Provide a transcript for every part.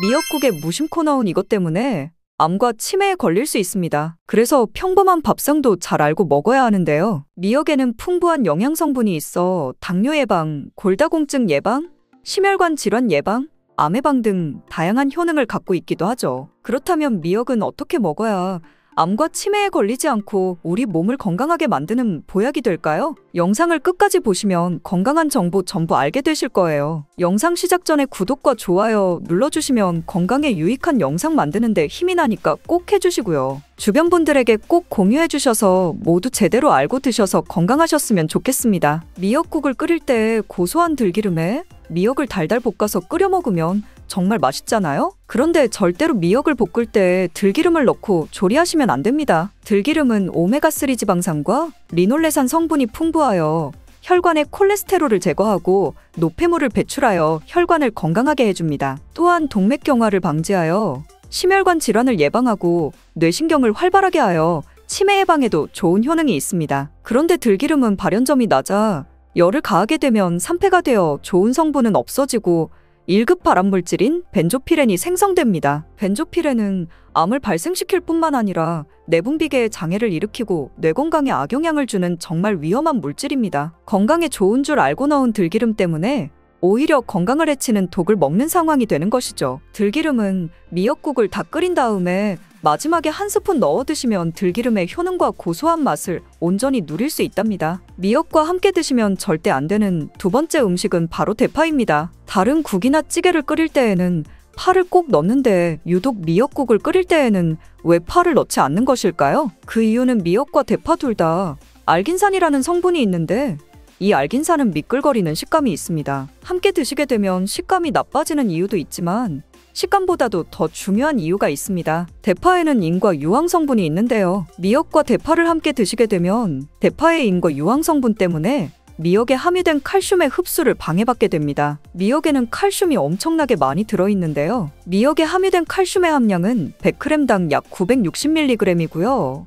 미역국에 무심코 넣은 이것 때문에 암과 치매에 걸릴 수 있습니다. 그래서 평범한 밥상도 잘 알고 먹어야 하는데요. 미역에는 풍부한 영양 성분이 있어 당뇨 예방, 골다공증 예방, 심혈관 질환 예방, 암 예방 등 다양한 효능을 갖고 있기도 하죠. 그렇다면 미역은 어떻게 먹어야 암과 치매에 걸리지 않고 우리 몸을 건강하게 만드는 보약이 될까요? 영상을 끝까지 보시면 건강한 정보 전부 알게 되실 거예요. 영상 시작 전에 구독과 좋아요 눌러주시면 건강에 유익한 영상 만드는데 힘이 나니까 꼭 해주시고요. 주변 분들에게 꼭 공유해주셔서 모두 제대로 알고 드셔서 건강하셨으면 좋겠습니다. 미역국을 끓일 때 고소한 들기름에 미역을 달달 볶아서 끓여 먹으면 정말 맛있잖아요? 그런데 절대로 미역을 볶을 때 들기름을 넣고 조리하시면 안 됩니다. 들기름은 오메가3 지방산과 리놀레산 성분이 풍부하여 혈관의 콜레스테롤을 제거하고 노폐물을 배출하여 혈관을 건강하게 해줍니다. 또한 동맥경화를 방지하여 심혈관 질환을 예방하고 뇌신경을 활발하게 하여 치매 예방에도 좋은 효능이 있습니다. 그런데 들기름은 발연점이 낮아 열을 가하게 되면 산패가 되어 좋은 성분은 없어지고 1급 발암물질인 벤조피렌이 생성됩니다. 벤조피렌은 암을 발생시킬 뿐만 아니라 내분비계의 장애를 일으키고 뇌 건강에 악영향을 주는 정말 위험한 물질입니다. 건강에 좋은 줄 알고 넣은 들기름 때문에 오히려 건강을 해치는 독을 먹는 상황이 되는 것이죠. 들기름은 미역국을 다 끓인 다음에 마지막에 한 스푼 넣어 드시면 들기름의 효능과 고소한 맛을 온전히 누릴 수 있답니다. 미역과 함께 드시면 절대 안 되는 두 번째 음식은 바로 대파입니다. 다른 국이나 찌개를 끓일 때에는 파를 꼭 넣는데 유독 미역국을 끓일 때에는 왜 파를 넣지 않는 것일까요? 그 이유는 미역과 대파 둘 다 알긴산이라는 성분이 있는데 이 알긴산은 미끌거리는 식감이 있습니다. 함께 드시게 되면 식감이 나빠지는 이유도 있지만 식감보다도 더 중요한 이유가 있습니다. 대파에는 인과 유황 성분이 있는데요. 미역과 대파를 함께 드시게 되면 대파의 인과 유황 성분 때문에 미역에 함유된 칼슘의 흡수를 방해받게 됩니다. 미역에는 칼슘이 엄청나게 많이 들어있는데요. 미역에 함유된 칼슘의 함량은 100g당 약 960mg이고요.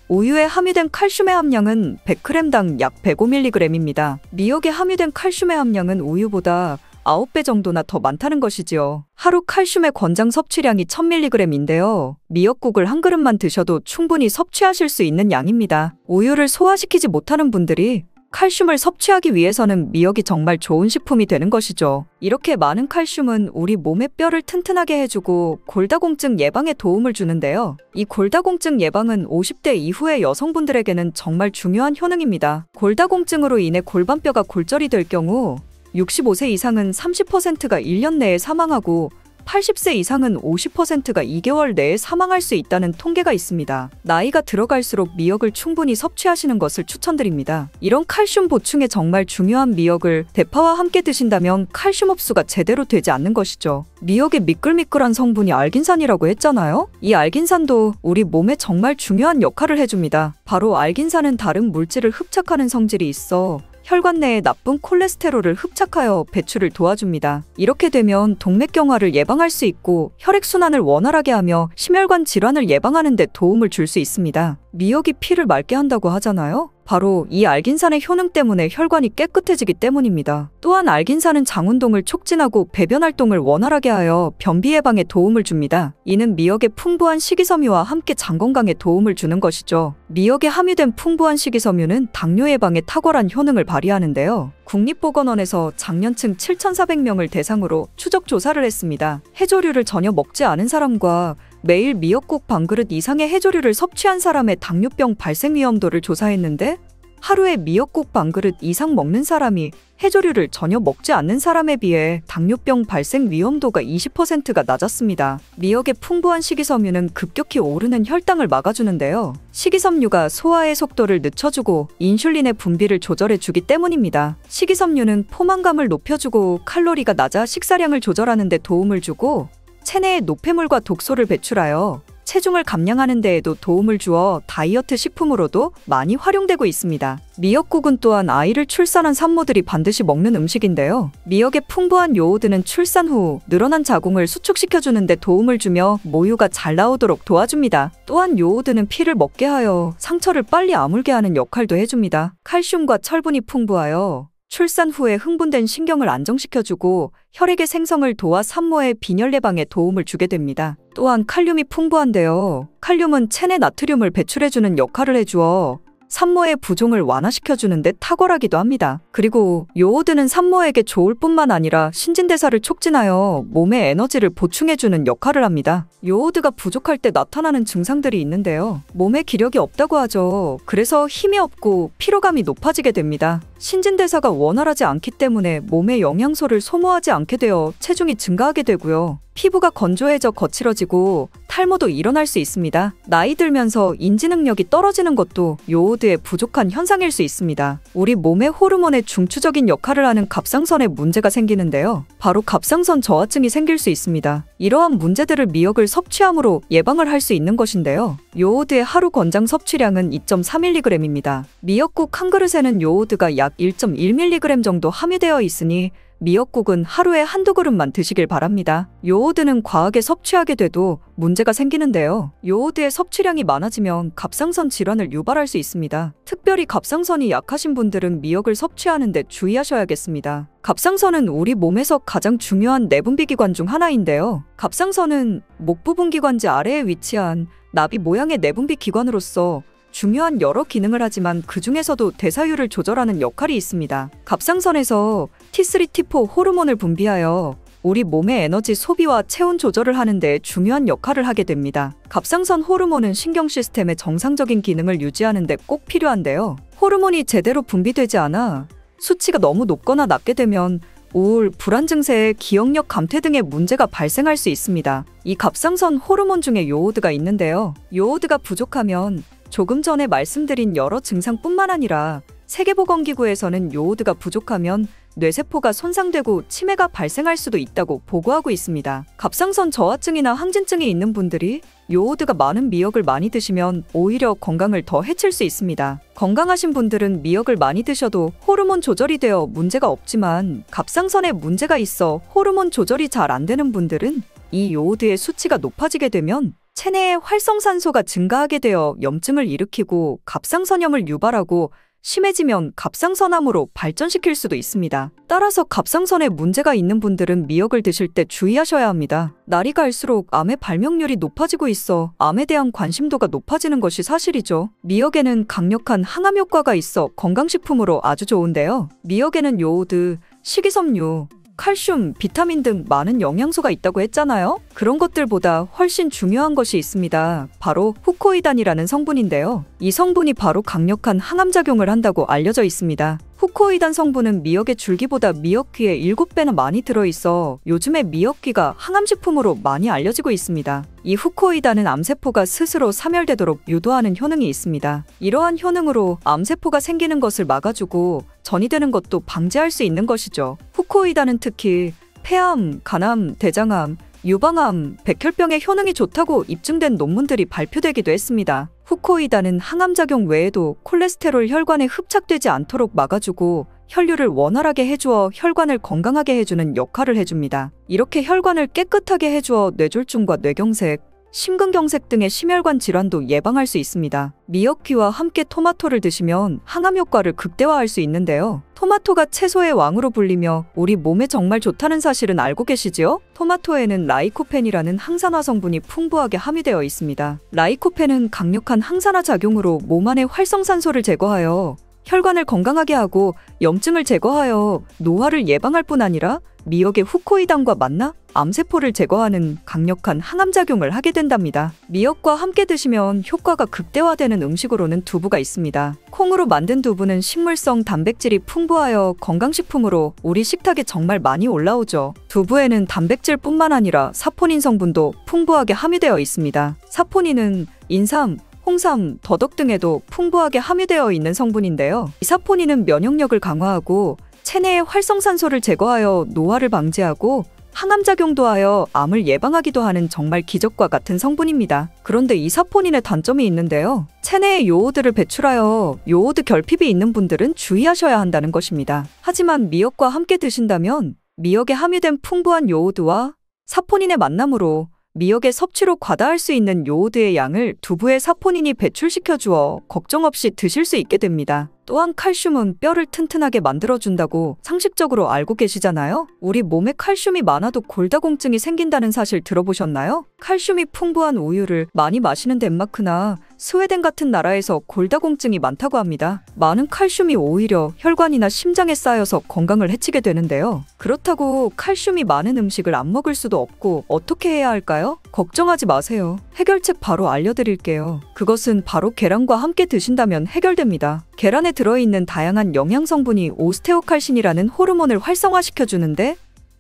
우유에 함유된 칼슘의 함량은 100g당 약 105mg입니다. 미역에 함유된 칼슘의 함량은 우유보다 9배 정도나 더 많다는 것이지요. 하루 칼슘의 권장 섭취량이 1000mg인데요. 미역국을 한 그릇만 드셔도 충분히 섭취하실 수 있는 양입니다. 우유를 소화시키지 못하는 분들이 칼슘을 섭취하기 위해서는 미역이 정말 좋은 식품이 되는 것이죠. 이렇게 많은 칼슘은 우리 몸의 뼈를 튼튼하게 해주고 골다공증 예방에 도움을 주는데요. 이 골다공증 예방은 50대 이후의 여성분들에게는 정말 중요한 효능입니다. 골다공증으로 인해 골반뼈가 골절이 될 경우 65세 이상은 30%가 1년 내에 사망하고 80세 이상은 50%가 2개월 내에 사망할 수 있다는 통계가 있습니다. 나이가 들어갈수록 미역을 충분히 섭취하시는 것을 추천드립니다. 이런 칼슘 보충에 정말 중요한 미역을 대파와 함께 드신다면 칼슘 흡수가 제대로 되지 않는 것이죠. 미역의 미끌미끌한 성분이 알긴산이라고 했잖아요? 이 알긴산도 우리 몸에 정말 중요한 역할을 해줍니다. 바로 알긴산은 다른 물질을 흡착하는 성질이 있어 혈관 내에 나쁜 콜레스테롤을 흡착하여 배출을 도와줍니다. 이렇게 되면 동맥경화를 예방할 수 있고 혈액순환을 원활하게 하며 심혈관 질환을 예방하는 데 도움을 줄 수 있습니다. 미역이 피를 맑게 한다고 하잖아요? 바로 이 알긴산의 효능 때문에 혈관이 깨끗해지기 때문입니다. 또한 알긴산은 장운동을 촉진하고 배변 활동을 원활하게 하여 변비 예방에 도움을 줍니다. 이는 미역의 풍부한 식이섬유와 함께 장 건강에 도움을 주는 것이죠. 미역에 함유된 풍부한 식이섬유는 당뇨 예방에 탁월한 효능을 발휘하는데요. 국립보건원에서 장년층 7,400명을 대상으로 추적 조사를 했습니다. 해조류를 전혀 먹지 않은 사람과 매일 미역국 반그릇 이상의 해조류를 섭취한 사람의 당뇨병 발생 위험도를 조사했는데 하루에 미역국 반그릇 이상 먹는 사람이 해조류를 전혀 먹지 않는 사람에 비해 당뇨병 발생 위험도가 20%가 낮았습니다. 미역의 풍부한 식이섬유는 급격히 오르는 혈당을 막아주는데요. 식이섬유가 소화의 속도를 늦춰주고 인슐린의 분비를 조절해주기 때문입니다. 식이섬유는 포만감을 높여주고 칼로리가 낮아 식사량을 조절하는 데 도움을 주고 체내에 노폐물과 독소를 배출하여 체중을 감량하는 데에도 도움을 주어 다이어트 식품으로도 많이 활용되고 있습니다. 미역국은 또한 아이를 출산한 산모들이 반드시 먹는 음식인데요. 미역의 풍부한 요오드는 출산 후 늘어난 자궁을 수축시켜주는 데 도움을 주며 모유가 잘 나오도록 도와줍니다. 또한 요오드는 피를 먹게 하여 상처를 빨리 아물게 하는 역할도 해줍니다. 칼슘과 철분이 풍부하여 출산 후에 흥분된 신경을 안정시켜주고 혈액의 생성을 도와 산모의 빈혈 예방에 도움을 주게 됩니다. 또한 칼륨이 풍부한데요. 칼륨은 체내 나트륨을 배출해주는 역할을 해주어 산모의 부종을 완화시켜주는 데 탁월하기도 합니다. 그리고 요오드는 산모에게 좋을 뿐만 아니라 신진대사를 촉진하여 몸에 에너지를 보충해주는 역할을 합니다. 요오드가 부족할 때 나타나는 증상들이 있는데요. 몸에 기력이 없다고 하죠. 그래서 힘이 없고 피로감이 높아지게 됩니다. 신진대사가 원활하지 않기 때문에 몸에 영양소를 소모하지 않게 되어 체중이 증가하게 되고요. 피부가 건조해져 거칠어지고 탈모도 일어날 수 있습니다. 나이 들면서 인지 능력이 떨어지는 것도 요오드의 부족한 현상일 수 있습니다. 우리 몸의 호르몬의 중추적인 역할을 하는 갑상선에 문제가 생기는데요. 바로 갑상선 저하증이 생길 수 있습니다. 이러한 문제들을 미역을 섭취함으로 예방을 할 수 있는 것인데요. 요오드의 하루 권장 섭취량은 2.4mg입니다. 미역국 한 그릇에는 요오드가 약 1.1mg 정도 함유되어 있으니 미역국은 하루에 한두 그릇만 드시길 바랍니다. 요오드는 과하게 섭취하게 돼도 문제가 생기는데요. 요오드의 섭취량이 많아지면 갑상선 질환을 유발할 수 있습니다. 특별히 갑상선이 약하신 분들은 미역을 섭취하는데 주의하셔야겠습니다. 갑상선은 우리 몸에서 가장 중요한 내분비 기관 중 하나인데요. 갑상선은 목 부분 기관지 아래에 위치한 나비 모양의 내분비 기관으로서 중요한 여러 기능을 하지만 그 중에서도 대사율을 조절하는 역할이 있습니다. 갑상선에서 T3, T4 호르몬을 분비하여 우리 몸의 에너지 소비와 체온 조절을 하는 데 중요한 역할을 하게 됩니다. 갑상선 호르몬은 신경 시스템의 정상적인 기능을 유지하는 데 꼭 필요한데요. 호르몬이 제대로 분비되지 않아 수치가 너무 높거나 낮게 되면 우울, 불안 증세에 기억력 감퇴 등의 문제가 발생할 수 있습니다. 이 갑상선 호르몬 중에 요오드가 있는데요. 요오드가 부족하면 조금 전에 말씀드린 여러 증상뿐만 아니라 세계보건기구에서는 요오드가 부족하면 뇌세포가 손상되고 치매가 발생할 수도 있다고 보고하고 있습니다. 갑상선 저하증이나 항진증이 있는 분들이 요오드가 많은 미역을 많이 드시면 오히려 건강을 더 해칠 수 있습니다. 건강하신 분들은 미역을 많이 드셔도 호르몬 조절이 되어 문제가 없지만 갑상선에 문제가 있어 호르몬 조절이 잘 안 되는 분들은 이 요오드의 수치가 높아지게 되면 체내의 활성산소가 증가하게 되어 염증을 일으키고 갑상선염을 유발하고 심해지면 갑상선암으로 발전시킬 수도 있습니다. 따라서 갑상선에 문제가 있는 분들은 미역을 드실 때 주의하셔야 합니다. 날이 갈수록 암의 발명률이 높아지고 있어 암에 대한 관심도가 높아지는 것이 사실이죠. 미역에는 강력한 항암 효과가 있어 건강식품으로 아주 좋은데요. 미역에는 요오드, 식이섬유, 칼슘, 비타민 등 많은 영양소가 있다고 했잖아요. 그런 것들보다 훨씬 중요한 것이 있습니다. 바로 후코이단이라는 성분인데요. 이 성분이 바로 강력한 항암작용을 한다고 알려져 있습니다. 후코이단 성분은 미역의 줄기보다 미역귀에 7배나 많이 들어있어 요즘에 미역귀가 항암식품으로 많이 알려지고 있습니다. 이 후코이단은 암세포가 스스로 사멸되도록 유도하는 효능이 있습니다. 이러한 효능으로 암세포가 생기는 것을 막아주고 전이되는 것도 방지할 수 있는 것이죠. 후코이단은 특히 폐암, 간암, 대장암, 유방암, 백혈병에 효능이 좋다고 입증된 논문들이 발표되기도 했습니다. 후코이단은 항암작용 외에도 콜레스테롤 혈관에 흡착되지 않도록 막아주고 혈류를 원활하게 해주어 혈관을 건강하게 해주는 역할을 해줍니다. 이렇게 혈관을 깨끗하게 해주어 뇌졸중과 뇌경색, 심근경색 등의 심혈관 질환도 예방할 수 있습니다. 미역귀와 함께 토마토를 드시면 항암 효과를 극대화할 수 있는데요. 토마토가 채소의 왕으로 불리며 우리 몸에 정말 좋다는 사실은 알고 계시지요? 토마토에는 라이코펜이라는 항산화 성분이 풍부하게 함유되어 있습니다. 라이코펜은 강력한 항산화 작용으로 몸 안의 활성산소를 제거하여 혈관을 건강하게 하고 염증을 제거하여 노화를 예방할 뿐 아니라 미역의 후코이단과 만나 암세포를 제거하는 강력한 항암작용을 하게 된답니다. 미역과 함께 드시면 효과가 극대화되는 음식으로는 두부가 있습니다. 콩으로 만든 두부는 식물성 단백질이 풍부하여 건강식품으로 우리 식탁에 정말 많이 올라오죠. 두부에는 단백질뿐만 아니라 사포닌 성분도 풍부하게 함유되어 있습니다. 사포닌은 인삼, 홍삼, 더덕 등에도 풍부하게 함유되어 있는 성분인데요. 이 사포닌은 면역력을 강화하고 체내의 활성산소를 제거하여 노화를 방지하고 항암작용도 하여 암을 예방하기도 하는 정말 기적과 같은 성분입니다. 그런데 이 사포닌의 단점이 있는데요. 체내에 요오드를 배출하여 요오드 결핍이 있는 분들은 주의하셔야 한다는 것입니다. 하지만 미역과 함께 드신다면 미역에 함유된 풍부한 요오드와 사포닌의 만남으로 미역의 섭취로 과다할 수 있는 요오드의 양을 두부의 사포닌이 배출시켜 주어 걱정 없이 드실 수 있게 됩니다. 또한 칼슘은 뼈를 튼튼하게 만들어준다고 상식적으로 알고 계시잖아요? 우리 몸에 칼슘이 많아도 골다공증이 생긴다는 사실 들어보셨나요? 칼슘이 풍부한 우유를 많이 마시는 덴마크나 스웨덴 같은 나라에서 골다공증이 많다고 합니다. 많은 칼슘이 오히려 혈관이나 심장에 쌓여서 건강을 해치게 되는데요. 그렇다고 칼슘이 많은 음식을 안 먹을 수도 없고 어떻게 해야 할까요? 걱정하지 마세요. 해결책 바로 알려드릴게요. 그것은 바로 계란과 함께 드신다면 해결됩니다. 계란에 들어있는 다양한 영양성분이 오스테오칼신이라는 호르몬을 활성화시켜주는데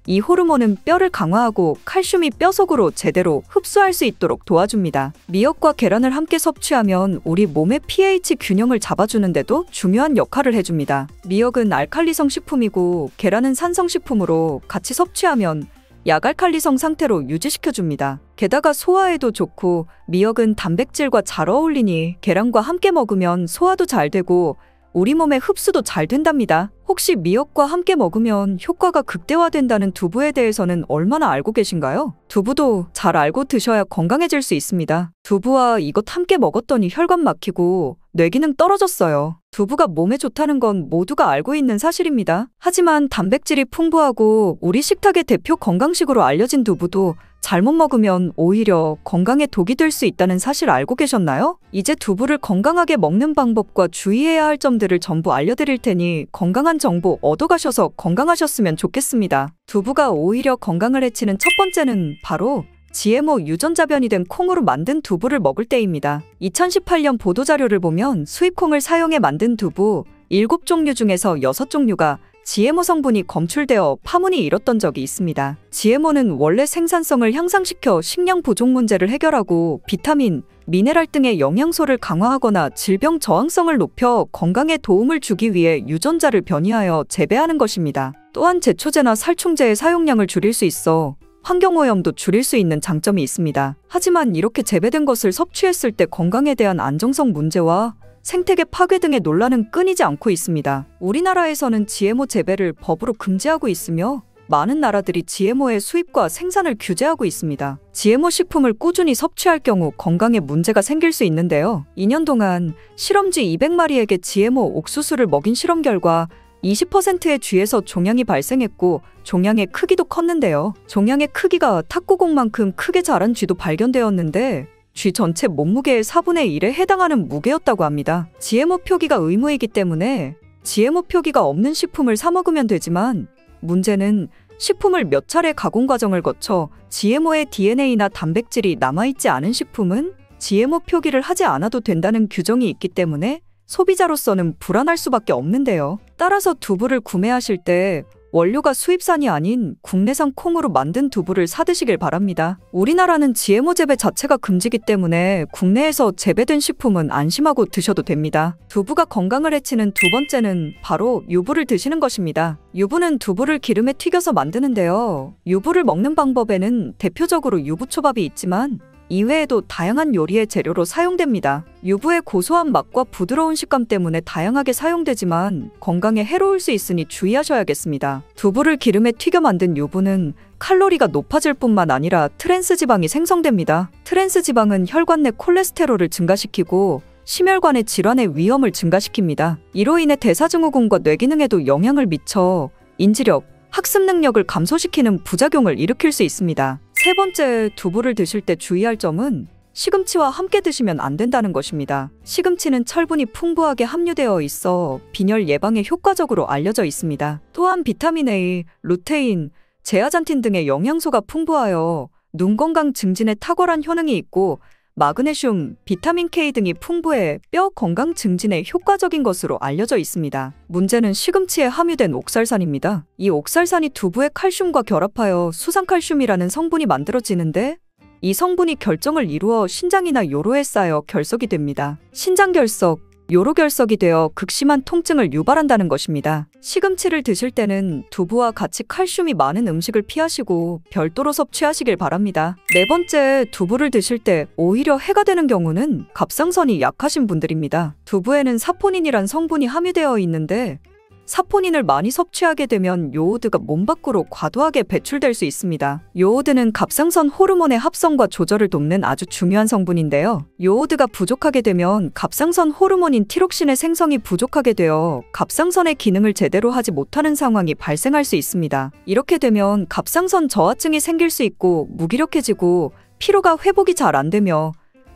이 호르몬은 뼈를 강화하고 칼슘이 뼈 속으로 제대로 흡수할 수 있도록 도와줍니다. 미역과 계란을 함께 섭취하면 우리 몸의 pH 균형을 잡아주는데도 중요한 역할을 해줍니다. 미역은 알칼리성 식품이고 계란은 산성 식품으로 같이 섭취하면 약알칼리성 상태로 유지시켜줍니다. 게다가 소화에도 좋고 미역은 단백질과 잘 어울리니 계란과 함께 먹으면 소화도 잘 되고 우리 몸의 흡수도 잘 된답니다. 혹시 미역과 함께 먹으면 효과가 극대화된다는 두부에 대해서는 얼마나 알고 계신가요? 두부도 잘 알고 드셔야 건강해질 수 있습니다. 두부와 이것 함께 먹었더니 혈관 막히고 뇌기능 떨어졌어요. 두부가 몸에 좋다는 건 모두가 알고 있는 사실입니다. 하지만 단백질이 풍부하고 우리 식탁의 대표 건강식으로 알려진 두부도 잘못 먹으면 오히려 건강에 독이 될 수 있다는 사실 알고 계셨나요? 이제 두부를 건강하게 먹는 방법과 주의해야 할 점들을 전부 알려드릴 테니 건강한 정보 얻어가셔서 건강하셨으면 좋겠습니다. 두부가 오히려 건강을 해치는 첫 번째는 바로 GMO 유전자변이 된 콩으로 만든 두부를 먹을 때입니다. 2018년 보도자료를 보면 수입콩을 사용해 만든 두부 7종류 중에서 6종류가 GMO 성분이 검출되어 파문이 일었던 적이 있습니다. GMO는 원래 생산성을 향상시켜 식량 부족 문제를 해결하고 비타민, 미네랄 등의 영양소를 강화하거나 질병 저항성을 높여 건강에 도움을 주기 위해 유전자를 변이하여 재배하는 것입니다. 또한 제초제나 살충제의 사용량을 줄일 수 있어 환경오염도 줄일 수 있는 장점이 있습니다. 하지만 이렇게 재배된 것을 섭취했을 때 건강에 대한 안정성 문제와 생태계 파괴 등의 논란은 끊이지 않고 있습니다. 우리나라에서는 GMO 재배를 법으로 금지하고 있으며 많은 나라들이 GMO의 수입과 생산을 규제하고 있습니다. GMO 식품을 꾸준히 섭취할 경우 건강에 문제가 생길 수 있는데요. 2년 동안 실험쥐 200마리에게 GMO 옥수수를 먹인 실험 결과 20%의 쥐에서 종양이 발생했고 종양의 크기도 컸는데요. 종양의 크기가 탁구공만큼 크게 자란 쥐도 발견되었는데 쥐 전체 몸무게의 4분의 1에 해당하는 무게였다고 합니다. GMO 표기가 의무이기 때문에 GMO 표기가 없는 식품을 사 먹으면 되지만 문제는 식품을 몇 차례 가공 과정을 거쳐 GMO의 DNA나 단백질이 남아있지 않은 식품은 GMO 표기를 하지 않아도 된다는 규정이 있기 때문에 소비자로서는 불안할 수밖에 없는데요. 따라서 두부를 구매하실 때 원료가 수입산이 아닌 국내산 콩으로 만든 두부를 사드시길 바랍니다. 우리나라는 GMO 재배 자체가 금지기 때문에 국내에서 재배된 식품은 안심하고 드셔도 됩니다. 두부가 건강을 해치는 두 번째는 바로 유부를 드시는 것입니다. 유부는 두부를 기름에 튀겨서 만드는데요. 유부를 먹는 방법에는 대표적으로 유부초밥이 있지만 이외에도 다양한 요리의 재료로 사용됩니다. 유부의 고소한 맛과 부드러운 식감 때문에 다양하게 사용되지만 건강에 해로울 수 있으니 주의하셔야겠습니다. 두부를 기름에 튀겨 만든 유부는 칼로리가 높아질 뿐만 아니라 트랜스 지방이 생성됩니다. 트랜스 지방은 혈관 내 콜레스테롤을 증가시키고 심혈관의 질환의 위험을 증가시킵니다. 이로 인해 대사증후군과 뇌기능에도 영향을 미쳐 인지력, 학습 능력을 감소시키는 부작용을 일으킬 수 있습니다. 세 번째, 두부를 드실 때 주의할 점은 시금치와 함께 드시면 안 된다는 것입니다. 시금치는 철분이 풍부하게 함유되어 있어 빈혈 예방에 효과적으로 알려져 있습니다. 또한 비타민 A, 루테인, 제아잔틴 등의 영양소가 풍부하여 눈 건강 증진에 탁월한 효능이 있고 마그네슘, 비타민 K 등이 풍부해 뼈 건강 증진에 효과적인 것으로 알려져 있습니다. 문제는 시금치에 함유된 옥살산입니다. 이 옥살산이 두부의 칼슘과 결합하여 수산칼슘이라는 성분이 만들어지는데 이 성분이 결정을 이루어 신장이나 요로에 쌓여 결석이 됩니다. 신장결석, 요로결석이 되어 극심한 통증을 유발한다는 것입니다. 시금치를 드실 때는 두부와 같이 칼슘이 많은 음식을 피하시고 별도로 섭취하시길 바랍니다. 네 번째, 두부를 드실 때 오히려 해가 되는 경우는 갑상선이 약하신 분들입니다. 두부에는 사포닌이란 성분이 함유되어 있는데 사포닌을 많이 섭취하게 되면 요오드가 몸 밖으로 과도하게 배출될 수 있습니다. 요오드는 갑상선 호르몬의 합성과 조절을 돕는 아주 중요한 성분인데요. 요오드가 부족하게 되면 갑상선 호르몬인 티록신의 생성이 부족하게 되어 갑상선의 기능을 제대로 하지 못하는 상황이 발생할 수 있습니다. 이렇게 되면 갑상선 저하증이 생길 수 있고 무기력해지고 피로가 회복이 잘 안 되며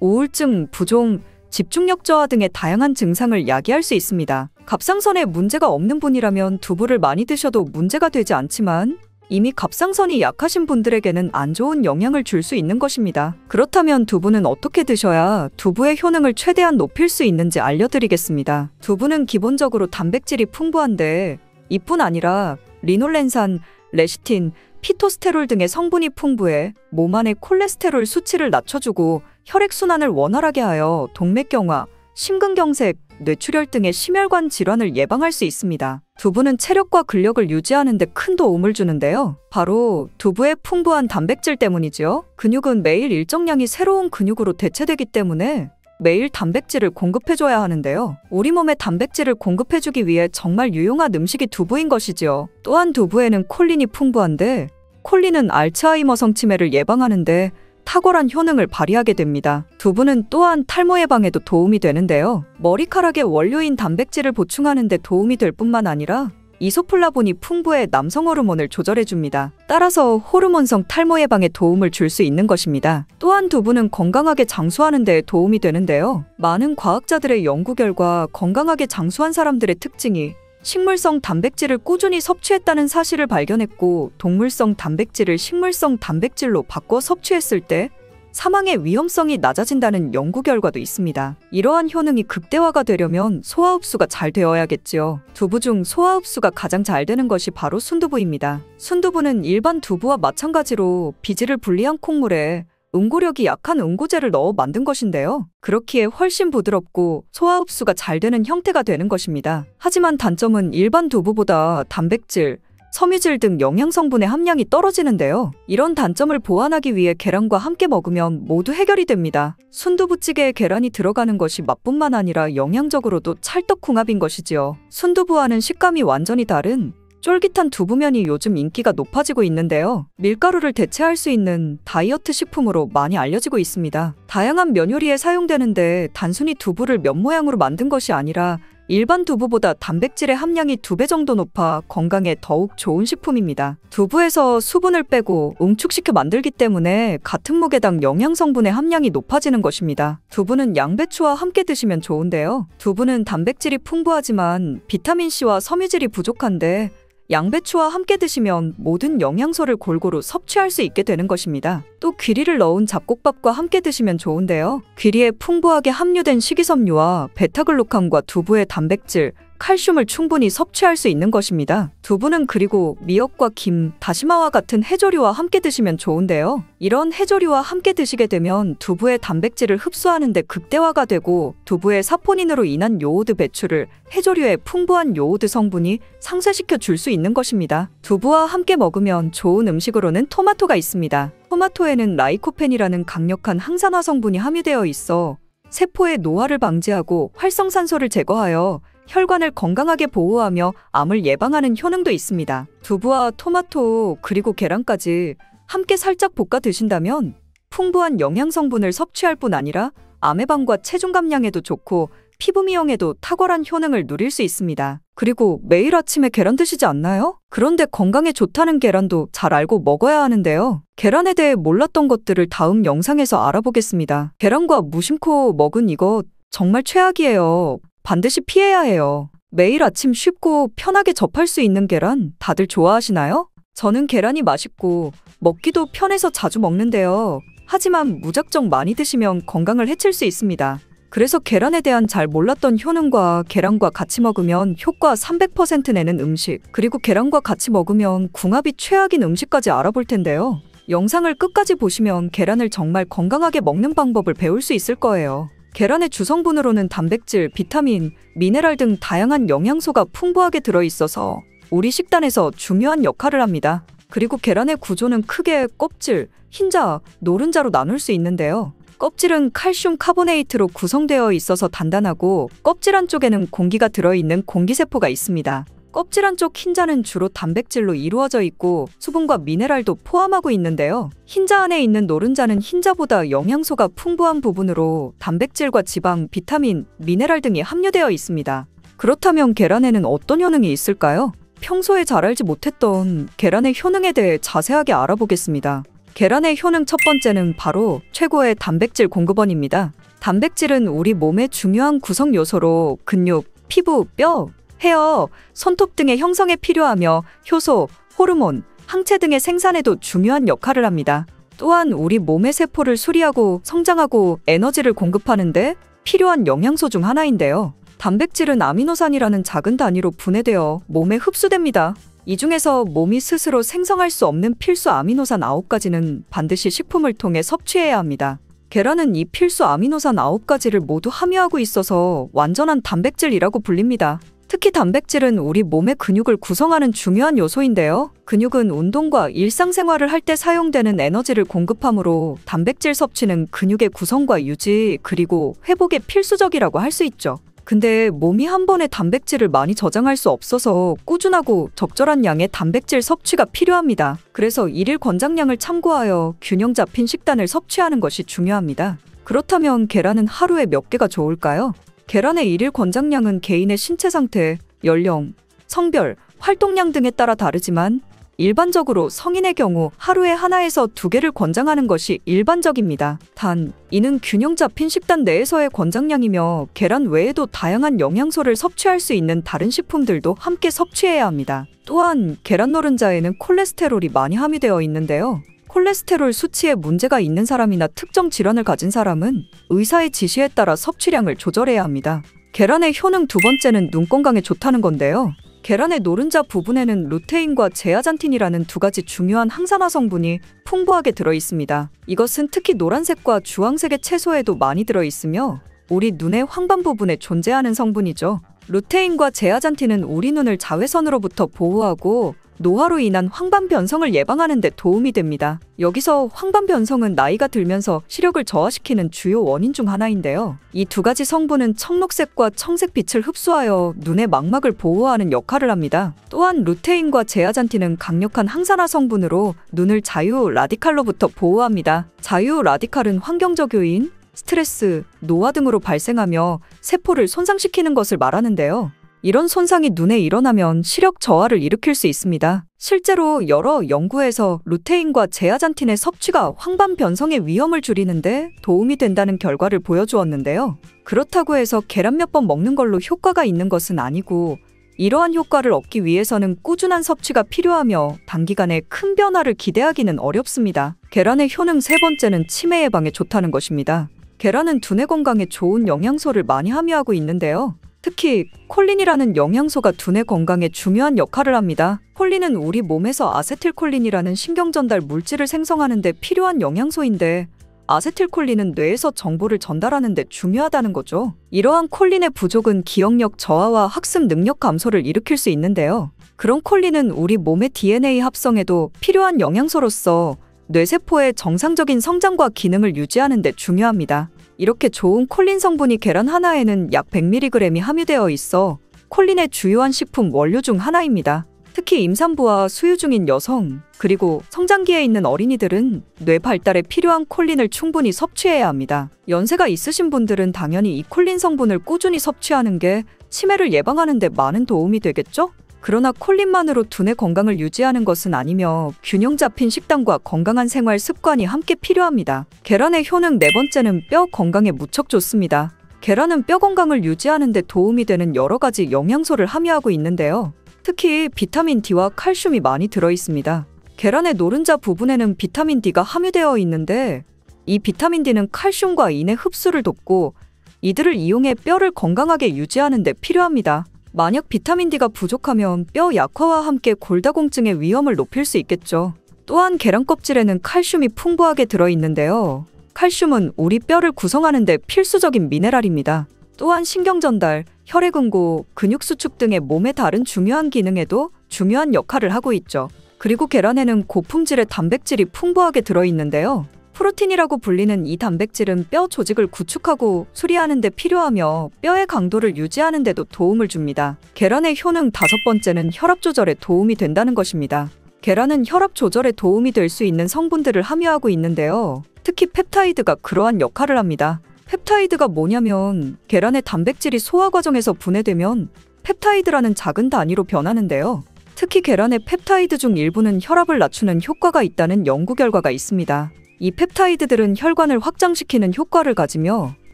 우울증, 부종, 집중력 저하 등의 다양한 증상을 야기할 수 있습니다. 갑상선에 문제가 없는 분이라면 두부를 많이 드셔도 문제가 되지 않지만 이미 갑상선이 약하신 분들에게는 안 좋은 영향을 줄 수 있는 것입니다. 그렇다면 두부는 어떻게 드셔야 두부의 효능을 최대한 높일 수 있는지 알려드리겠습니다. 두부는 기본적으로 단백질이 풍부한데 이뿐 아니라 리놀렌산, 레시틴, 피토스테롤 등의 성분이 풍부해 몸 안의 콜레스테롤 수치를 낮춰주고 혈액순환을 원활하게 하여 동맥경화, 심근경색, 뇌출혈 등의 심혈관 질환을 예방할 수 있습니다. 두부는 체력과 근력을 유지하는 데 큰 도움을 주는데요. 바로 두부의 풍부한 단백질 때문이지요. 근육은 매일 일정량이 새로운 근육으로 대체되기 때문에 매일 단백질을 공급해줘야 하는데요. 우리 몸에 단백질을 공급해주기 위해 정말 유용한 음식이 두부인 것이지요. 또한 두부에는 콜린이 풍부한데 콜린은 알츠하이머성 치매를 예방하는데 탁월한 효능을 발휘하게 됩니다. 두부는 또한 탈모 예방에도 도움이 되는데요. 머리카락의 원료인 단백질을 보충하는 데 도움이 될 뿐만 아니라 이소플라본이 풍부해 남성 호르몬을 조절해줍니다. 따라서 호르몬성 탈모 예방에 도움을 줄 수 있는 것입니다. 또한 두부는 건강하게 장수하는 데 도움이 되는데요. 많은 과학자들의 연구 결과 건강하게 장수한 사람들의 특징이 식물성 단백질을 꾸준히 섭취했다는 사실을 발견했고 동물성 단백질을 식물성 단백질로 바꿔 섭취했을 때 사망의 위험성이 낮아진다는 연구 결과도 있습니다. 이러한 효능이 극대화가 되려면 소화 흡수가 잘 되어야겠지요. 두부 중 소화 흡수가 가장 잘 되는 것이 바로 순두부입니다. 순두부는 일반 두부와 마찬가지로 비질을 분리한 콩물에 응고력이 약한 응고제를 넣어 만든 것인데요. 그렇기에 훨씬 부드럽고 소화 흡수가 잘 되는 형태가 되는 것입니다. 하지만 단점은 일반 두부보다 단백질, 섬유질 등 영양성분의 함량이 떨어지는데요. 이런 단점을 보완하기 위해 계란과 함께 먹으면 모두 해결이 됩니다. 순두부찌개에 계란이 들어가는 것이 맛뿐만 아니라 영양적으로도 찰떡궁합인 것이지요. 순두부와는 식감이 완전히 다른 쫄깃한 두부면이 요즘 인기가 높아지고 있는데요. 밀가루를 대체할 수 있는 다이어트 식품으로 많이 알려지고 있습니다. 다양한 면 요리에 사용되는데 단순히 두부를 면 모양으로 만든 것이 아니라 일반 두부보다 단백질의 함량이 2배 정도 높아 건강에 더욱 좋은 식품입니다. 두부에서 수분을 빼고 응축시켜 만들기 때문에 같은 무게당 영양성분의 함량이 높아지는 것입니다. 두부는 양배추와 함께 드시면 좋은데요. 두부는 단백질이 풍부하지만 비타민C와 섬유질이 부족한데 양배추와 함께 드시면 모든 영양소를 골고루 섭취할 수 있게 되는 것입니다. 또 귀리를 넣은 잡곡밥과 함께 드시면 좋은데요. 귀리에 풍부하게 함유된 식이섬유와 베타글루칸과 두부의 단백질, 칼슘을 충분히 섭취할 수 있는 것입니다. 두부는 그리고 미역과 김, 다시마와 같은 해조류와 함께 드시면 좋은데요. 이런 해조류와 함께 드시게 되면 두부의 단백질을 흡수하는 데 극대화가 되고 두부의 사포닌으로 인한 요오드 배출을 해조류의 풍부한 요오드 성분이 상쇄시켜 줄 수 있는 것입니다. 두부와 함께 먹으면 좋은 음식으로는 토마토가 있습니다. 토마토에는 라이코펜이라는 강력한 항산화 성분이 함유되어 있어 세포의 노화를 방지하고 활성산소를 제거하여 혈관을 건강하게 보호하며 암을 예방하는 효능도 있습니다. 두부와 토마토 그리고 계란까지 함께 살짝 볶아 드신다면 풍부한 영양성분을 섭취할 뿐 아니라 암 예방과 체중 감량에도 좋고 피부 미용에도 탁월한 효능을 누릴 수 있습니다. 그리고 매일 아침에 계란 드시지 않나요? 그런데 건강에 좋다는 계란도 잘 알고 먹어야 하는데요. 계란에 대해 몰랐던 것들을 다음 영상에서 알아보겠습니다. 계란과 무심코 먹은 이것 정말 최악이에요. 반드시 피해야 해요. 매일 아침 쉽고 편하게 접할 수 있는 계란 다들 좋아하시나요? 저는 계란이 맛있고 먹기도 편해서 자주 먹는데요. 하지만 무작정 많이 드시면 건강을 해칠 수 있습니다. 그래서 계란에 대한 잘 몰랐던 효능과 계란과 같이 먹으면 효과 300% 내는 음식, 그리고 계란과 같이 먹으면 궁합이 최악인 음식까지 알아볼 텐데요. 영상을 끝까지 보시면 계란을 정말 건강하게 먹는 방법을 배울 수 있을 거예요. 계란의 주성분으로는 단백질, 비타민, 미네랄 등 다양한 영양소가 풍부하게 들어있어서 우리 식단에서 중요한 역할을 합니다. 그리고 계란의 구조는 크게 껍질, 흰자, 노른자로 나눌 수 있는데요. 껍질은 칼슘 카보네이트로 구성되어 있어서 단단하고 껍질 안쪽에는 공기가 들어있는 공기세포가 있습니다. 껍질 한쪽 흰자는 주로 단백질로 이루어져 있고 수분과 미네랄도 포함하고 있는데요. 흰자 안에 있는 노른자는 흰자보다 영양소가 풍부한 부분으로 단백질과 지방, 비타민, 미네랄 등이 함유되어 있습니다. 그렇다면 계란에는 어떤 효능이 있을까요? 평소에 잘 알지 못했던 계란의 효능에 대해 자세하게 알아보겠습니다. 계란의 효능 첫 번째는 바로 최고의 단백질 공급원입니다. 단백질은 우리 몸의 중요한 구성 요소로 근육, 피부, 뼈, 헤어, 손톱 등의 형성에 필요하며 효소, 호르몬, 항체 등의 생산에도 중요한 역할을 합니다. 또한 우리 몸의 세포를 수리하고 성장하고 에너지를 공급하는데 필요한 영양소 중 하나인데요. 단백질은 아미노산이라는 작은 단위로 분해되어 몸에 흡수됩니다. 이 중에서 몸이 스스로 생성할 수 없는 필수 아미노산 9가지는 반드시 식품을 통해 섭취해야 합니다. 계란은 이 필수 아미노산 9가지를 모두 함유하고 있어서 완전한 단백질이라고 불립니다. 특히 단백질은 우리 몸의 근육을 구성하는 중요한 요소인데요. 근육은 운동과 일상생활을 할 때 사용되는 에너지를 공급하므로 단백질 섭취는 근육의 구성과 유지 그리고 회복에 필수적이라고 할 수 있죠. 근데 몸이 한 번에 단백질을 많이 저장할 수 없어서 꾸준하고 적절한 양의 단백질 섭취가 필요합니다. 그래서 일일 권장량을 참고하여 균형 잡힌 식단을 섭취하는 것이 중요합니다. 그렇다면 계란은 하루에 몇 개가 좋을까요? 계란의 일일 권장량은 개인의 신체 상태, 연령, 성별, 활동량 등에 따라 다르지만 일반적으로 성인의 경우 하루에 하나에서 2개를 권장하는 것이 일반적입니다. 단, 이는 균형 잡힌 식단 내에서의 권장량이며 계란 외에도 다양한 영양소를 섭취할 수 있는 다른 식품들도 함께 섭취해야 합니다. 또한 계란 노른자에는 콜레스테롤이 많이 함유되어 있는데요. 콜레스테롤 수치에 문제가 있는 사람이나 특정 질환을 가진 사람은 의사의 지시에 따라 섭취량을 조절해야 합니다. 계란의 효능 두 번째는 눈 건강에 좋다는 건데요. 계란의 노른자 부분에는 루테인과 제아잔틴이라는 2가지 중요한 항산화 성분이 풍부하게 들어있습니다. 이것은 특히 노란색과 주황색의 채소에도 많이 들어있으며 우리 눈의 황반 부분에 존재하는 성분이죠. 루테인과 제아잔틴은 우리 눈을 자외선으로부터 보호하고 노화로 인한 황반 변성을 예방하는 데 도움이 됩니다. 여기서 황반 변성은 나이가 들면서 시력을 저하시키는 주요 원인 중 하나인데요. 이 2가지 성분은 청록색과 청색 빛을 흡수하여 눈의 망막을 보호하는 역할을 합니다. 또한 루테인과 제아잔틴은 강력한 항산화 성분으로 눈을 자유 라디칼로부터 보호합니다. 자유 라디칼은 환경적 요인, 스트레스, 노화 등으로 발생하며 세포를 손상시키는 것을 말하는데요. 이런 손상이 눈에 일어나면 시력 저하를 일으킬 수 있습니다. 실제로 여러 연구에서 루테인과 제아잔틴의 섭취가 황반 변성의 위험을 줄이는데 도움이 된다는 결과를 보여주었는데요. 그렇다고 해서 계란 몇 번 먹는 걸로 효과가 있는 것은 아니고 이러한 효과를 얻기 위해서는 꾸준한 섭취가 필요하며 단기간에 큰 변화를 기대하기는 어렵습니다. 계란의 효능 세 번째는 치매 예방에 좋다는 것입니다. 계란은 두뇌 건강에 좋은 영양소를 많이 함유하고 있는데요. 특히 콜린이라는 영양소가 두뇌 건강에 중요한 역할을 합니다. 콜린은 우리 몸에서 아세틸콜린이라는 신경전달 물질을 생성하는 데 필요한 영양소인데 아세틸콜린은 뇌에서 정보를 전달하는 데 중요하다는 거죠. 이러한 콜린의 부족은 기억력 저하와 학습 능력 감소를 일으킬 수 있는데요. 그런 콜린은 우리 몸의 DNA 합성에도 필요한 영양소로서 뇌세포의 정상적인 성장과 기능을 유지하는 데 중요합니다. 이렇게 좋은 콜린 성분이 계란 하나에는 약 100mg이 함유되어 있어 콜린의 주요한 식품 원료 중 하나입니다. 특히 임산부와 수유 중인 여성, 그리고 성장기에 있는 어린이들은 뇌 발달에 필요한 콜린을 충분히 섭취해야 합니다. 연세가 있으신 분들은 당연히 이 콜린 성분을 꾸준히 섭취하는 게 치매를 예방하는 데 많은 도움이 되겠죠? 그러나 콜린만으로 두뇌 건강을 유지하는 것은 아니며 균형 잡힌 식단과 건강한 생활 습관이 함께 필요합니다. 계란의 효능 네 번째는 뼈 건강에 무척 좋습니다. 계란은 뼈 건강을 유지하는 데 도움이 되는 여러 가지 영양소를 함유하고 있는데요. 특히 비타민 D와 칼슘이 많이 들어있습니다. 계란의 노른자 부분에는 비타민 D가 함유되어 있는데 이 비타민 D는 칼슘과 인의 흡수를 돕고 이들을 이용해 뼈를 건강하게 유지하는 데 필요합니다. 만약 비타민 D가 부족하면 뼈 약화와 함께 골다공증의 위험을 높일 수 있겠죠. 또한 계란 껍질에는 칼슘이 풍부하게 들어있는데요. 칼슘은 우리 뼈를 구성하는 데 필수적인 미네랄입니다. 또한 신경전달, 혈액응고, 근육수축 등의 몸의 다른 중요한 기능에도 중요한 역할을 하고 있죠. 그리고 계란에는 고품질의 단백질이 풍부하게 들어있는데요. 프로틴이라고 불리는 이 단백질은 뼈 조직을 구축하고 수리하는 데 필요하며 뼈의 강도를 유지하는 데도 도움을 줍니다. 계란의 효능 5번째는 혈압 조절에 도움이 된다는 것입니다. 계란은 혈압 조절에 도움이 될 수 있는 성분들을 함유하고 있는데요. 특히 펩타이드가 그러한 역할을 합니다. 펩타이드가 뭐냐면 계란의 단백질이 소화 과정에서 분해되면 펩타이드라는 작은 단위로 변하는데요. 특히 계란의 펩타이드 중 일부는 혈압을 낮추는 효과가 있다는 연구 결과가 있습니다. 이 펩타이드들은 혈관을 확장시키는 효과를 가지며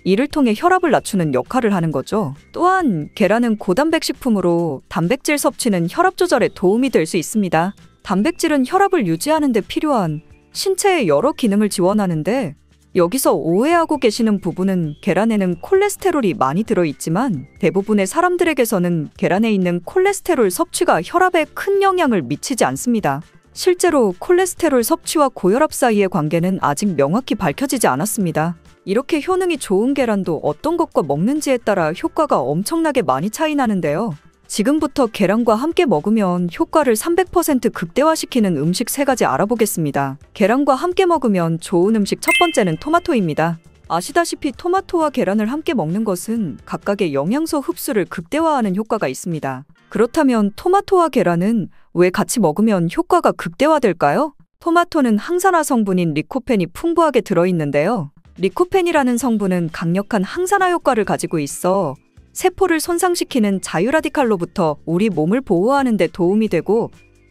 이를 통해 혈압을 낮추는 역할을 하는 거죠. 또한 계란은 고단백 식품으로 단백질 섭취는 혈압 조절에 도움이 될 수 있습니다. 단백질은 혈압을 유지하는 데 필요한 신체의 여러 기능을 지원하는데 여기서 오해하고 계시는 부분은 계란에는 콜레스테롤이 많이 들어있지만 대부분의 사람들에게서는 계란에 있는 콜레스테롤 섭취가 혈압에 큰 영향을 미치지 않습니다. 실제로 콜레스테롤 섭취와 고혈압 사이의 관계는 아직 명확히 밝혀지지 않았습니다. 이렇게 효능이 좋은 계란도 어떤 것과 먹는지에 따라 효과가 엄청나게 많이 차이 나는데요. 지금부터 계란과 함께 먹으면 효과를 300% 극대화시키는 음식 3가지 알아보겠습니다. 계란과 함께 먹으면 좋은 음식 첫 번째는 토마토입니다. 아시다시피 토마토와 계란을 함께 먹는 것은 각각의 영양소 흡수를 극대화하는 효과가 있습니다. 그렇다면 토마토와 계란은 왜 같이 먹으면 효과가 극대화될까요? 토마토는 항산화 성분인 리코펜이 풍부하게 들어있는데요. 리코펜이라는 성분은 강력한 항산화 효과를 가지고 있어 세포를 손상시키는 자유라디칼로부터 우리 몸을 보호하는 데 도움이 되고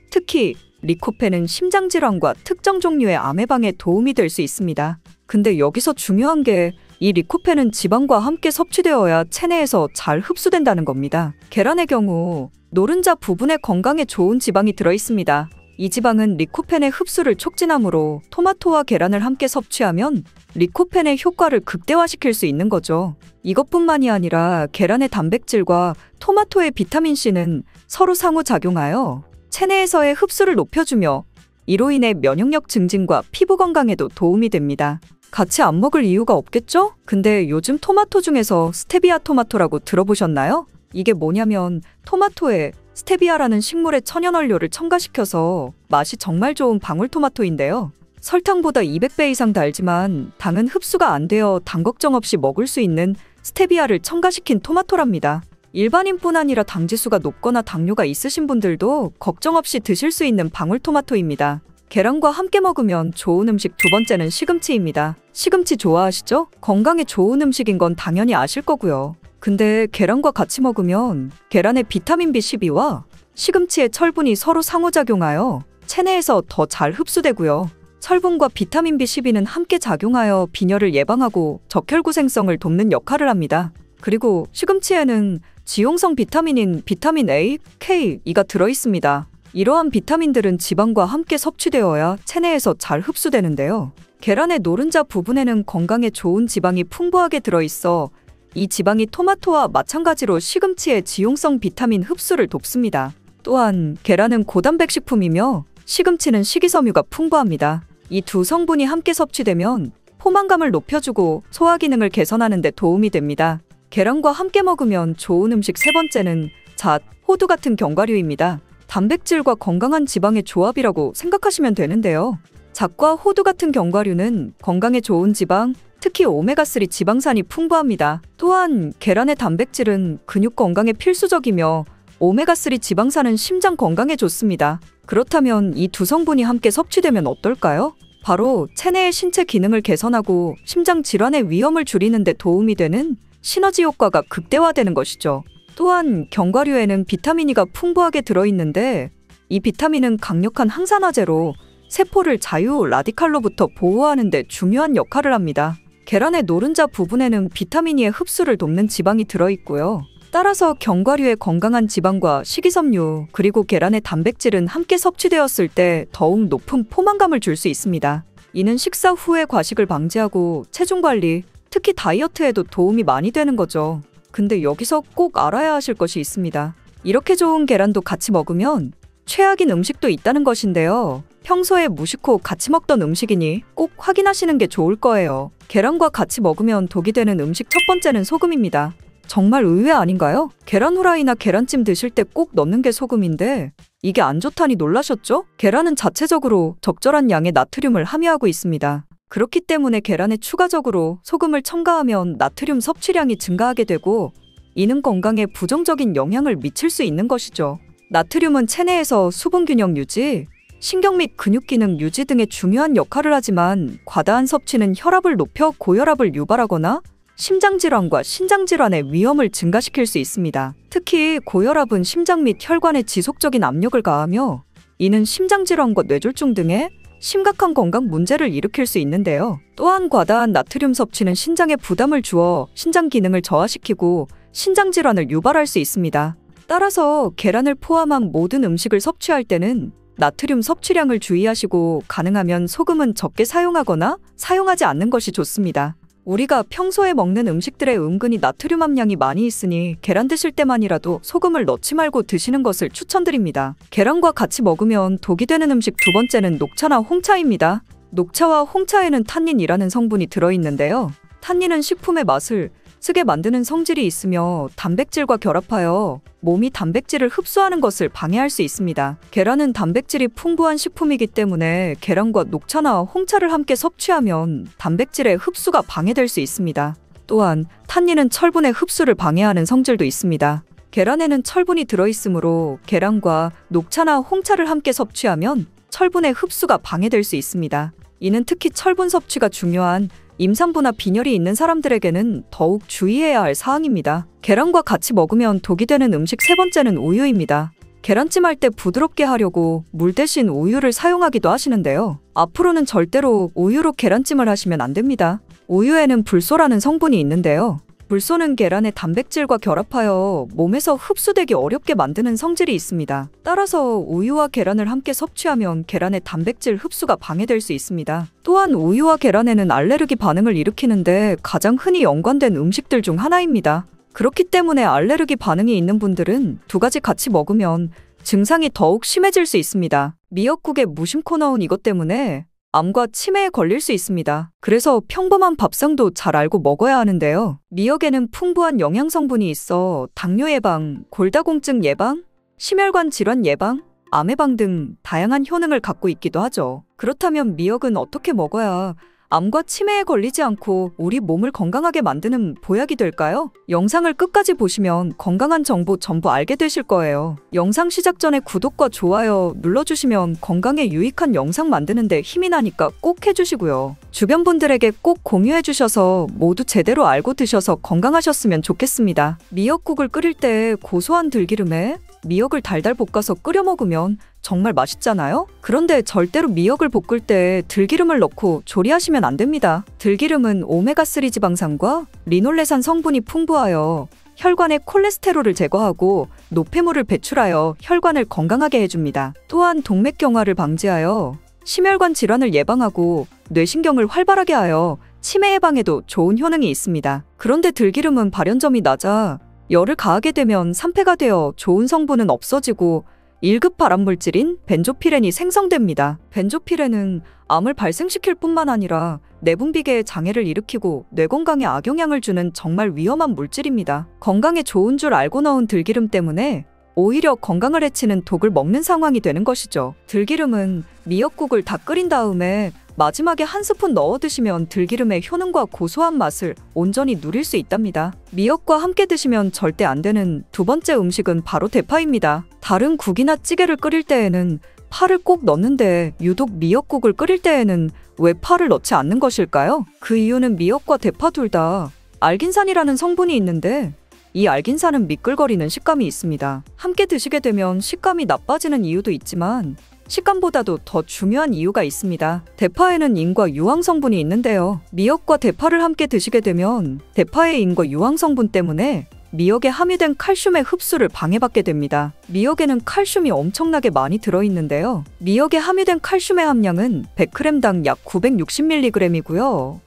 특히 리코펜은 심장질환과 특정 종류의 암 예방에 도움이 될 수 있습니다. 근데 여기서 중요한 게 이 리코펜은 지방과 함께 섭취되어야 체내에서 잘 흡수된다는 겁니다. 계란의 경우 노른자 부분에 건강에 좋은 지방이 들어있습니다. 이 지방은 리코펜의 흡수를 촉진하므로 토마토와 계란을 함께 섭취하면 리코펜의 효과를 극대화시킬 수 있는 거죠. 이것뿐만이 아니라 계란의 단백질과 토마토의 비타민C는 서로 상호작용하여 체내에서의 흡수를 높여주며 이로 인해 면역력 증진과 피부 건강에도 도움이 됩니다. 같이 안 먹을 이유가 없겠죠? 근데 요즘 토마토 중에서 스테비아 토마토라고 들어보셨나요? 이게 뭐냐면 토마토에 스테비아라는 식물의 천연원료를 첨가시켜서 맛이 정말 좋은 방울토마토인데요. 설탕보다 200배 이상 달지만 당은 흡수가 안 되어 당 걱정 없이 먹을 수 있는 스테비아를 첨가시킨 토마토랍니다. 일반인뿐 아니라 당지수가 높거나 당뇨가 있으신 분들도 걱정 없이 드실 수 있는 방울토마토입니다. 계란과 함께 먹으면 좋은 음식 두 번째는 시금치입니다. 시금치 좋아하시죠? 건강에 좋은 음식인 건 당연히 아실 거고요. 근데 계란과 같이 먹으면 계란의 비타민 B12와 시금치의 철분이 서로 상호작용하여 체내에서 더 잘 흡수되고요. 철분과 비타민 B12는 함께 작용하여 빈혈을 예방하고 적혈구생성을 돕는 역할을 합니다. 그리고 시금치에는 지용성 비타민인 비타민 A, K, E가 들어있습니다. 이러한 비타민들은 지방과 함께 섭취되어야 체내에서 잘 흡수되는데요. 계란의 노른자 부분에는 건강에 좋은 지방이 풍부하게 들어있어 이 지방이 토마토와 마찬가지로 시금치의 지용성 비타민 흡수를 돕습니다. 또한 계란은 고단백 식품이며 시금치는 식이섬유가 풍부합니다. 이 두 성분이 함께 섭취되면 포만감을 높여주고 소화 기능을 개선하는 데 도움이 됩니다. 계란과 함께 먹으면 좋은 음식 세 번째는 잣, 호두 같은 견과류입니다. 단백질과 건강한 지방의 조합이라고 생각하시면 되는데요. 잣과 호두 같은 견과류는 건강에 좋은 지방, 특히 오메가3 지방산이 풍부합니다. 또한 계란의 단백질은 근육 건강에 필수적이며 오메가3 지방산은 심장 건강에 좋습니다. 그렇다면 이 두 성분이 함께 섭취되면 어떨까요? 바로 체내의 신체 기능을 개선하고 심장 질환의 위험을 줄이는 데 도움이 되는 시너지 효과가 극대화되는 것이죠. 또한 견과류에는 비타민 E가 풍부하게 들어있는데 이 비타민은 강력한 항산화제로 세포를 자유 라디칼로부터 보호하는 데 중요한 역할을 합니다. 계란의 노른자 부분에는 비타민 E의 흡수를 돕는 지방이 들어있고요. 따라서 견과류의 건강한 지방과 식이섬유 그리고 계란의 단백질은 함께 섭취되었을 때 더욱 높은 포만감을 줄 수 있습니다. 이는 식사 후에 과식을 방지하고 체중 관리, 특히 다이어트에도 도움이 많이 되는 거죠. 근데 여기서 꼭 알아야 하실 것이 있습니다. 이렇게 좋은 계란도 같이 먹으면 최악인 음식도 있다는 것인데요. 평소에 무심코 같이 먹던 음식이니 꼭 확인하시는 게 좋을 거예요. 계란과 같이 먹으면 독이 되는 음식 첫 번째는 소금입니다. 정말 의외 아닌가요? 계란 후라이나 계란찜 드실 때 꼭 넣는 게 소금인데 이게 안 좋다니 놀라셨죠? 계란은 자체적으로 적절한 양의 나트륨을 함유하고 있습니다. 그렇기 때문에 계란에 추가적으로 소금을 첨가하면 나트륨 섭취량이 증가하게 되고 이는 건강에 부정적인 영향을 미칠 수 있는 것이죠. 나트륨은 체내에서 수분 균형 유지, 신경 및 근육 기능 유지 등의 중요한 역할을 하지만 과다한 섭취는 혈압을 높여 고혈압을 유발하거나 심장질환과 신장질환의 위험을 증가시킬 수 있습니다. 특히 고혈압은 심장 및 혈관에 지속적인 압력을 가하며 이는 심장질환과 뇌졸중 등의 심각한 건강 문제를 일으킬 수 있는데요. 또한 과다한 나트륨 섭취는 신장에 부담을 주어 신장 기능을 저하시키고 신장질환을 유발할 수 있습니다. 따라서 계란을 포함한 모든 음식을 섭취할 때는 나트륨 섭취량을 주의하시고 가능하면 소금은 적게 사용하거나 사용하지 않는 것이 좋습니다. 우리가 평소에 먹는 음식들에 은근히 나트륨 함량이 많이 있으니 계란 드실 때만이라도 소금을 넣지 말고 드시는 것을 추천드립니다. 계란과 같이 먹으면 독이 되는 음식 두 번째는 녹차나 홍차입니다. 녹차와 홍차에는 탄닌이라는 성분이 들어있는데요. 탄닌은 식품의 맛을 쓰게 만드는 성질이 있으며 단백질과 결합하여 몸이 단백질을 흡수하는 것을 방해할 수 있습니다. 계란은 단백질이 풍부한 식품이기 때문에 계란과 녹차나 홍차를 함께 섭취하면 단백질의 흡수가 방해될 수 있습니다. 또한 탄닌은 철분의 흡수를 방해하는 성질도 있습니다. 계란에는 철분이 들어있으므로 계란과 녹차나 홍차를 함께 섭취하면 철분의 흡수가 방해될 수 있습니다. 이는 특히 철분 섭취가 중요한 임산부나 빈혈이 있는 사람들에게는 더욱 주의해야 할 사항입니다. 계란과 같이 먹으면 독이 되는 음식 세 번째는 우유입니다. 계란찜 할 때 부드럽게 하려고 물 대신 우유를 사용하기도 하시는데요. 앞으로는 절대로 우유로 계란찜을 하시면 안 됩니다. 우유에는 불소라는 성분이 있는데요. 불소는 계란의 단백질과 결합하여 몸에서 흡수되기 어렵게 만드는 성질이 있습니다. 따라서 우유와 계란을 함께 섭취하면 계란의 단백질 흡수가 방해될 수 있습니다. 또한 우유와 계란에는 알레르기 반응을 일으키는데 가장 흔히 연관된 음식들 중 하나입니다. 그렇기 때문에 알레르기 반응이 있는 분들은 두 가지 같이 먹으면 증상이 더욱 심해질 수 있습니다. 미역국에 무심코 넣은 이것 때문에 암과 치매에 걸릴 수 있습니다. 그래서 평범한 밥상도 잘 알고 먹어야 하는데요. 미역에는 풍부한 영양 성분이 있어 당뇨 예방, 골다공증 예방, 심혈관 질환 예방, 암 예방 등 다양한 효능을 갖고 있기도 하죠. 그렇다면 미역은 어떻게 먹어야 암과 치매에 걸리지 않고 우리 몸을 건강하게 만드는 보약이 될까요? 영상을 끝까지 보시면 건강한 정보 전부 알게 되실 거예요. 영상 시작 전에 구독과 좋아요 눌러주시면 건강에 유익한 영상 만드는데 힘이 나니까 꼭 해주시고요. 주변 분들에게 꼭 공유해주셔서 모두 제대로 알고 드셔서 건강하셨으면 좋겠습니다. 미역국을 끓일 때 고소한 들기름에 미역을 달달 볶아서 끓여 먹으면 정말 맛있잖아요? 그런데 절대로 미역을 볶을 때 들기름을 넣고 조리하시면 안 됩니다. 들기름은 오메가3 지방산과 리놀레산 성분이 풍부하여 혈관의 콜레스테롤을 제거하고 노폐물을 배출하여 혈관을 건강하게 해줍니다. 또한 동맥경화를 방지하여 심혈관 질환을 예방하고 뇌신경을 활발하게 하여 치매 예방에도 좋은 효능이 있습니다. 그런데 들기름은 발연점이 낮아 열을 가하게 되면 산패가 되어 좋은 성분은 없어지고 1급 발암물질인 벤조피렌이 생성됩니다. 벤조피렌은 암을 발생시킬 뿐만 아니라 내분비계에 장애를 일으키고 뇌 건강에 악영향을 주는 정말 위험한 물질입니다. 건강에 좋은 줄 알고 넣은 들기름 때문에 오히려 건강을 해치는 독을 먹는 상황이 되는 것이죠. 들기름은 미역국을 다 끓인 다음에 마지막에 한 스푼 넣어 드시면 들기름의 효능과 고소한 맛을 온전히 누릴 수 있답니다. 미역과 함께 드시면 절대 안 되는 두 번째 음식은 바로 대파입니다. 다른 국이나 찌개를 끓일 때에는 파를 꼭 넣는데 유독 미역국을 끓일 때에는 왜 파를 넣지 않는 것일까요? 그 이유는 미역과 대파 둘 다 알긴산이라는 성분이 있는데 이 알긴산은 미끌거리는 식감이 있습니다. 함께 드시게 되면 식감이 나빠지는 이유도 있지만 식감보다도 더 중요한 이유가 있습니다. 대파에는 인과 유황 성분이 있는데요. 미역과 대파를 함께 드시게 되면 대파의 인과 유황 성분 때문에 미역에 함유된 칼슘의 흡수를 방해받게 됩니다. 미역에는 칼슘이 엄청나게 많이 들어있는데요. 미역에 함유된 칼슘의 함량은 100g당 약 960mg이고요.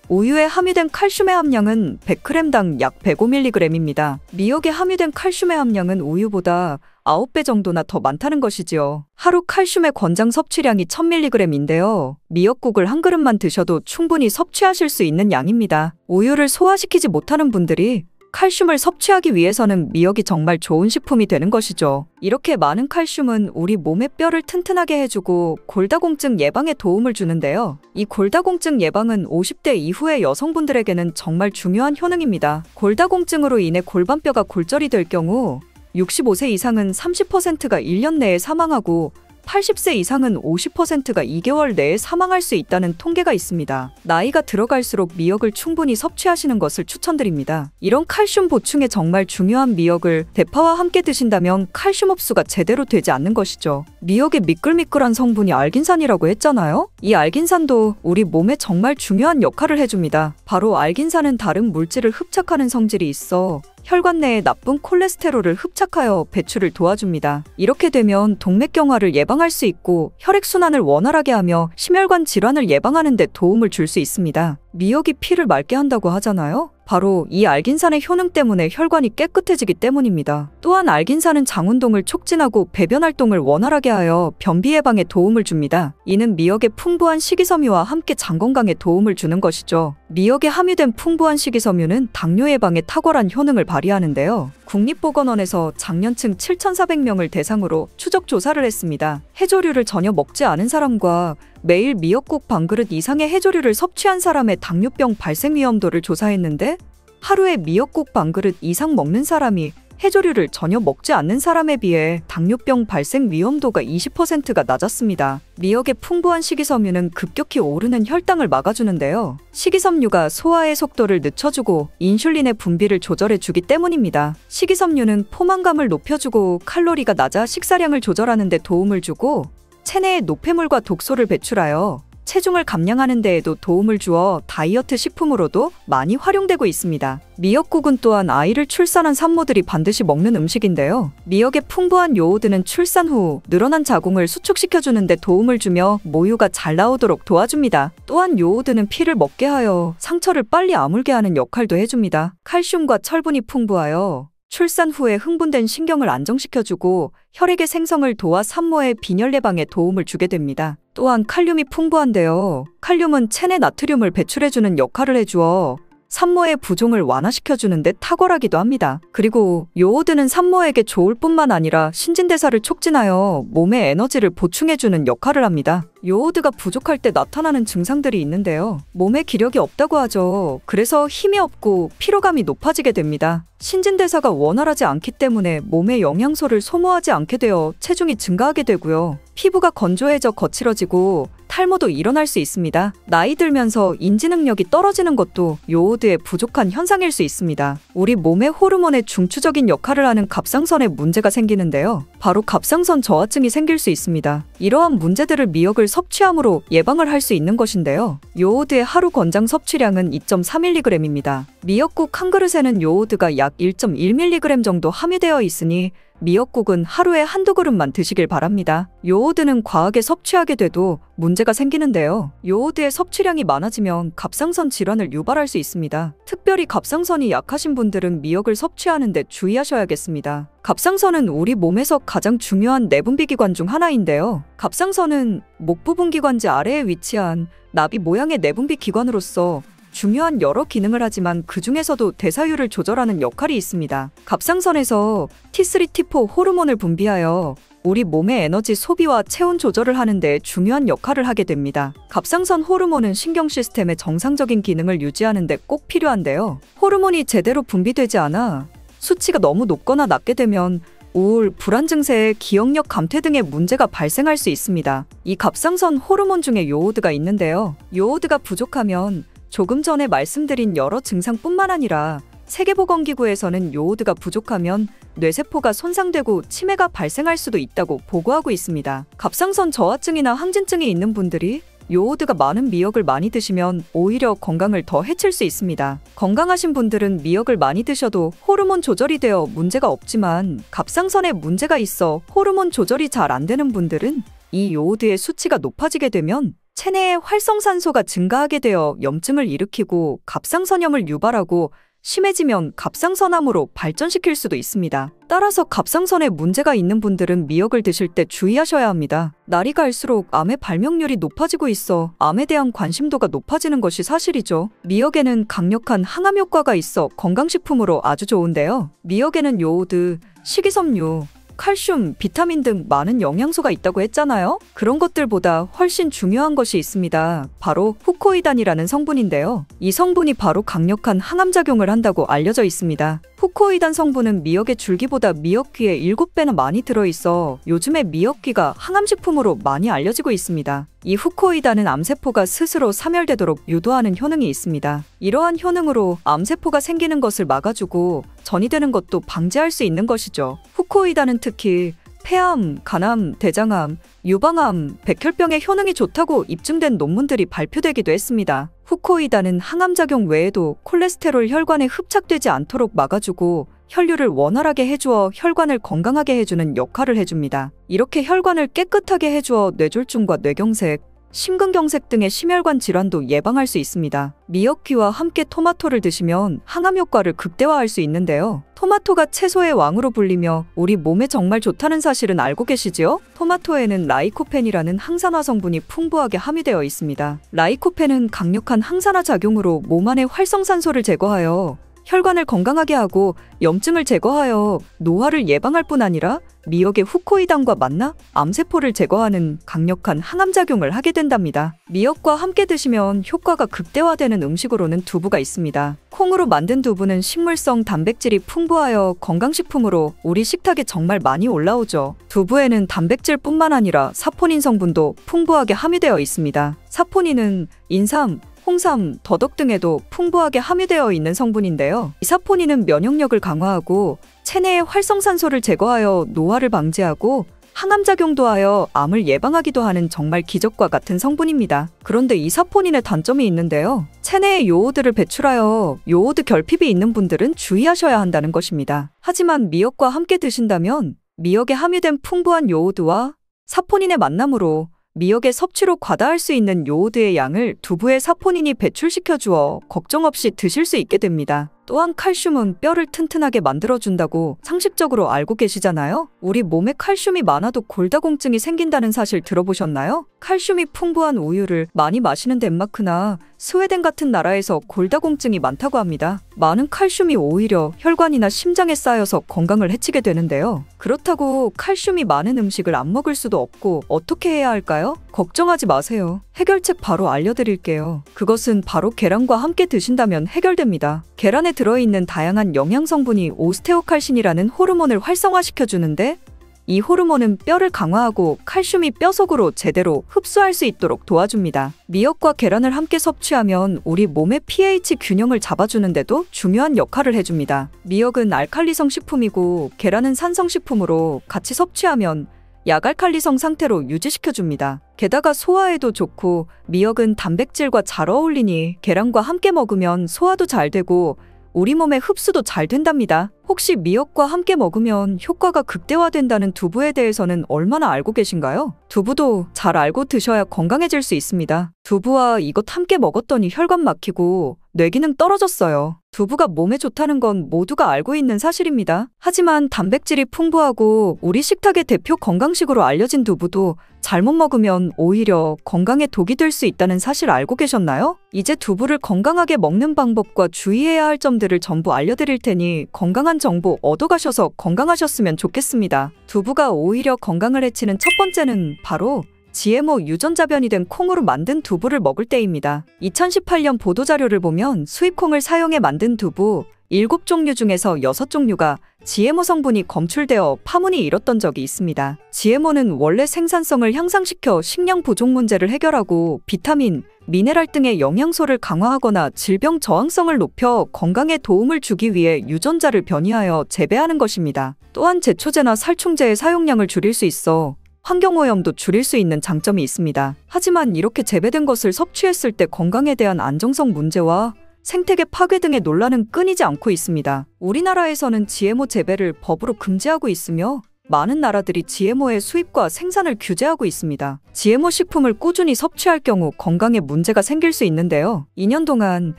우유에 함유된 칼슘의 함량은 100g당 약 105mg입니다. 미역에 함유된 칼슘의 함량은 우유보다 9배 정도나 더 많다는 것이지요. 하루 칼슘의 권장 섭취량이 1000mg인데요. 미역국을 한 그릇만 드셔도 충분히 섭취하실 수 있는 양입니다. 우유를 소화시키지 못하는 분들이 칼슘을 섭취하기 위해서는 미역이 정말 좋은 식품이 되는 것이죠. 이렇게 많은 칼슘은 우리 몸의 뼈를 튼튼하게 해주고 골다공증 예방에 도움을 주는데요. 이 골다공증 예방은 50대 이후의 여성분들에게는 정말 중요한 효능입니다. 골다공증으로 인해 골반뼈가 골절이 될 경우 65세 이상은 30%가 1년 내에 사망하고 80세 이상은 50%가 2개월 내에 사망할 수 있다는 통계가 있습니다. 나이가 들어갈수록 미역을 충분히 섭취하시는 것을 추천드립니다. 이런 칼슘 보충에 정말 중요한 미역을 대파와 함께 드신다면 칼슘 흡수가 제대로 되지 않는 것이죠. 미역의 미끌미끌한 성분이 알긴산이라고 했잖아요? 이 알긴산도 우리 몸에 정말 중요한 역할을 해줍니다. 바로 알긴산은 다른 물질을 흡착하는 성질이 있어 혈관 내에 나쁜 콜레스테롤을 흡착하여 배출을 도와줍니다. 이렇게 되면 동맥경화를 예방할 수 있고 혈액순환을 원활하게 하며 심혈관 질환을 예방하는 데 도움을 줄 수 있습니다. 미역이 피를 맑게 한다고 하잖아요? 바로 이 알긴산의 효능 때문에 혈관이 깨끗해지기 때문입니다. 또한 알긴산은 장 운동을 촉진하고 배변 활동을 원활하게 하여 변비 예방에 도움을 줍니다. 이는 미역의 풍부한 식이섬유와 함께 장 건강에 도움을 주는 것이죠. 미역에 함유된 풍부한 식이섬유는 당뇨 예방에 탁월한 효능을 발휘하는데요. 국립보건원에서 장년층 7,400명을 대상으로 추적 조사를 했습니다. 해조류를 전혀 먹지 않은 사람과 매일 미역국 반그릇 이상의 해조류를 섭취한 사람의 당뇨병 발생 위험도를 조사했는데 하루에 미역국 반그릇 이상 먹는 사람이 해조류를 전혀 먹지 않는 사람에 비해 당뇨병 발생 위험도가 20%가 낮았습니다. 미역의 풍부한 식이섬유는 급격히 오르는 혈당을 막아주는데요. 식이섬유가 소화의 속도를 늦춰주고 인슐린의 분비를 조절해주기 때문입니다. 식이섬유는 포만감을 높여주고 칼로리가 낮아 식사량을 조절하는 데 도움을 주고 체내에 노폐물과 독소를 배출하여 체중을 감량하는 데에도 도움을 주어 다이어트 식품으로도 많이 활용되고 있습니다. 미역국은 또한 아이를 출산한 산모들이 반드시 먹는 음식인데요. 미역의 풍부한 요오드는 출산 후 늘어난 자궁을 수축시켜주는 데 도움을 주며 모유가 잘 나오도록 도와줍니다. 또한 요오드는 피를 먹게 하여 상처를 빨리 아물게 하는 역할도 해줍니다. 칼슘과 철분이 풍부하여 출산 후에 흥분된 신경을 안정시켜주고 혈액의 생성을 도와 산모의 빈혈 예방에 도움을 주게 됩니다. 또한 칼륨이 풍부한데요. 칼륨은 체내 나트륨을 배출해주는 역할을 해주어 산모의 부종을 완화시켜주는 데 탁월하기도 합니다. 그리고 요오드는 산모에게 좋을 뿐만 아니라 신진대사를 촉진하여 몸에 에너지를 보충해주는 역할을 합니다. 요오드가 부족할 때 나타나는 증상들이 있는데요. 몸에 기력이 없다고 하죠. 그래서 힘이 없고 피로감이 높아지게 됩니다. 신진대사가 원활하지 않기 때문에 몸에 영양소를 소모하지 않게 되어 체중이 증가하게 되고요. 피부가 건조해져 거칠어지고 탈모도 일어날 수 있습니다. 나이 들면서 인지 능력이 떨어지는 것도 요오드의 부족한 현상일 수 있습니다. 우리 몸의 호르몬의 중추적인 역할을 하는 갑상선에 문제가 생기는데요. 바로 갑상선 저하증이 생길 수 있습니다. 이러한 문제들을 미역을 섭취함으로 예방을 할 수 있는 것인데요. 요오드의 하루 권장 섭취량은 2.3mg입니다. 미역국 한 그릇에는 요오드가 약 1.1mg 정도 함유되어 있으니 미역국은 하루에 한두 그릇만 드시길 바랍니다. 요오드는 과하게 섭취하게 돼도 문제가 생기는데요. 요오드의 섭취량이 많아지면 갑상선 질환을 유발할 수 있습니다. 특별히 갑상선이 약하신 분들은 미역을 섭취하는데 주의하셔야겠습니다. 갑상선은 우리 몸에서 가장 중요한 내분비 기관 중 하나인데요. 갑상선은 목 부분 기관지 아래에 위치한 나비 모양의 내분비 기관으로서 중요한 여러 기능을 하지만 그 중에서도 대사율을 조절하는 역할이 있습니다. 갑상선에서 T3, T4 호르몬을 분비하여 우리 몸의 에너지 소비와 체온 조절을 하는 데 중요한 역할을 하게 됩니다. 갑상선 호르몬은 신경 시스템의 정상적인 기능을 유지하는 데 꼭 필요한데요. 호르몬이 제대로 분비되지 않아 수치가 너무 높거나 낮게 되면 우울, 불안 증세에 기억력 감퇴 등의 문제가 발생할 수 있습니다. 이 갑상선 호르몬 중에 요오드가 있는데요. 요오드가 부족하면 조금 전에 말씀드린 여러 증상뿐만 아니라 세계보건기구에서는 요오드가 부족하면 뇌세포가 손상되고 치매가 발생할 수도 있다고 보고하고 있습니다. 갑상선 저하증이나 항진증이 있는 분들이 요오드가 많은 미역을 많이 드시면 오히려 건강을 더 해칠 수 있습니다. 건강하신 분들은 미역을 많이 드셔도 호르몬 조절이 되어 문제가 없지만 갑상선에 문제가 있어 호르몬 조절이 잘 안 되는 분들은 이 요오드의 수치가 높아지게 되면 체내의 활성산소가 증가하게 되어 염증을 일으키고 갑상선염을 유발하고 심해지면 갑상선암으로 발전시킬 수도 있습니다. 따라서 갑상선에 문제가 있는 분들은 미역을 드실 때 주의하셔야 합니다. 날이 갈수록 암의 발명률이 높아지고 있어 암에 대한 관심도가 높아지는 것이 사실이죠. 미역에는 강력한 항암 효과가 있어 건강식품으로 아주 좋은데요. 미역에는 요오드, 식이섬유, 칼슘, 비타민 등 많은 영양소가 있다고 했잖아요. 그런 것들보다 훨씬 중요한 것이 있습니다. 바로 후코이단이라는 성분인데요. 이 성분이 바로 강력한 항암작용을 한다고 알려져 있습니다. 후코이단 성분은 미역의 줄기보다 미역귀에 7배나 많이 들어있어 요즘에 미역귀가 항암식품으로 많이 알려지고 있습니다. 이 후코이단은 암세포가 스스로 사멸되도록 유도하는 효능이 있습니다. 이러한 효능으로 암세포가 생기는 것을 막아주고 전이 되는 것도 방지할 수 있는 것이죠. 후코이단은 특히 폐암, 간암, 대장암, 유방암, 백혈병에 효능이 좋다고 입증된 논문들이 발표되기도 했습니다. 후코이단은 항암작용 외에도 콜레스테롤 혈관에 흡착되지 않도록 막아주고 혈류를 원활하게 해주어 혈관을 건강하게 해주는 역할을 해줍니다. 이렇게 혈관을 깨끗하게 해주어 뇌졸중과 뇌경색, 심근경색 등의 심혈관 질환도 예방할 수 있습니다. 미역귀와 함께 토마토를 드시면 항암 효과를 극대화할 수 있는데요. 토마토가 채소의 왕으로 불리며 우리 몸에 정말 좋다는 사실은 알고 계시지요? 토마토에는 라이코펜이라는 항산화 성분이 풍부하게 함유되어 있습니다. 라이코펜은 강력한 항산화 작용으로 몸 안의 활성산소를 제거하여 혈관을 건강하게 하고 염증을 제거하여 노화를 예방할 뿐 아니라 미역의 후코이단과 만나 암세포를 제거하는 강력한 항암작용을 하게 된답니다. 미역과 함께 드시면 효과가 극대화되는 음식으로는 두부가 있습니다. 콩으로 만든 두부는 식물성 단백질이 풍부하여 건강식품으로 우리 식탁에 정말 많이 올라오죠. 두부에는 단백질뿐만 아니라 사포닌 성분도 풍부하게 함유되어 있습니다. 사포닌은 인삼, 홍삼, 더덕 등에도 풍부하게 함유되어 있는 성분인데요. 이 사포닌은 면역력을 강화하고 체내의 활성산소를 제거하여 노화를 방지하고 항암작용도 하여 암을 예방하기도 하는 정말 기적과 같은 성분입니다. 그런데 이 사포닌의 단점이 있는데요. 체내에 요오드를 배출하여 요오드 결핍이 있는 분들은 주의하셔야 한다는 것입니다. 하지만 미역과 함께 드신다면 미역에 함유된 풍부한 요오드와 사포닌의 만남으로 미역의 섭취로 과다할 수 있는 요오드의 양을 두부의 사포닌이 배출시켜주어 걱정 없이 드실 수 있게 됩니다. 또한 칼슘은 뼈를 튼튼하게 만들어준다고 상식적으로 알고 계시잖아요? 우리 몸에 칼슘이 많아도 골다공증이 생긴다는 사실 들어보셨나요? 칼슘이 풍부한 우유를 많이 마시는 덴마크나 스웨덴 같은 나라에서 골다공증이 많다고 합니다. 많은 칼슘이 오히려 혈관이나 심장에 쌓여서 건강을 해치게 되는데요. 그렇다고 칼슘이 많은 음식을 안 먹을 수도 없고 어떻게 해야 할까요? 걱정하지 마세요. 해결책 바로 알려드릴게요. 그것은 바로 계란과 함께 드신다면 해결됩니다. 계란에 들어있는 다양한 영양성분이 오스테오칼신이라는 호르몬을 활성화시켜주는데 이 호르몬은 뼈를 강화하고 칼슘이 뼈 속으로 제대로 흡수할 수 있도록 도와줍니다. 미역과 계란을 함께 섭취하면 우리 몸의 pH 균형을 잡아주는데도 중요한 역할을 해줍니다. 미역은 알칼리성 식품이고 계란은 산성 식품으로 같이 섭취하면 약알칼리성 상태로 유지시켜줍니다. 게다가 소화에도 좋고 미역은 단백질과 잘 어울리니 계란과 함께 먹으면 소화도 잘 되고 우리 몸의 흡수도 잘 된답니다. 혹시 미역과 함께 먹으면 효과가 극대화된다는 두부에 대해서는 얼마나 알고 계신가요? 두부도 잘 알고 드셔야 건강해질 수 있습니다. 두부와 이것 함께 먹었더니 혈관 막히고 뇌기능 떨어졌어요. 두부가 몸에 좋다는 건 모두가 알고 있는 사실입니다. 하지만 단백질이 풍부하고 우리 식탁의 대표 건강식으로 알려진 두부도 잘못 먹으면 오히려 건강에 독이 될 수 있다는 사실 알고 계셨나요? 이제 두부를 건강하게 먹는 방법과 주의해야 할 점들을 전부 알려드릴 테니 건강한 정보 얻어가셔서 건강하셨으면 좋겠습니다. 두부가 오히려 건강을 해치는 첫 번째는 바로 GMO 유전자변이 된 콩으로 만든 두부를 먹을 때입니다. 2018년 보도자료를 보면 수입콩을 사용해 만든 두부 7종류 중에서 6종류가 GMO 성분이 검출되어 파문이 일었던 적이 있습니다. GMO는 원래 생산성을 향상시켜 식량 부족 문제를 해결하고 비타민, 미네랄 등의 영양소를 강화하거나 질병 저항성을 높여 건강에 도움을 주기 위해 유전자를 변이하여 재배하는 것입니다. 또한 제초제나 살충제의 사용량을 줄일 수 있어 환경오염도 줄일 수 있는 장점이 있습니다. 하지만 이렇게 재배된 것을 섭취했을 때 건강에 대한 안정성 문제와 생태계 파괴 등의 논란은 끊이지 않고 있습니다. 우리나라에서는 GMO 재배를 법으로 금지하고 있으며 많은 나라들이 GMO의 수입과 생산을 규제하고 있습니다. GMO 식품을 꾸준히 섭취할 경우 건강에 문제가 생길 수 있는데요. 2년 동안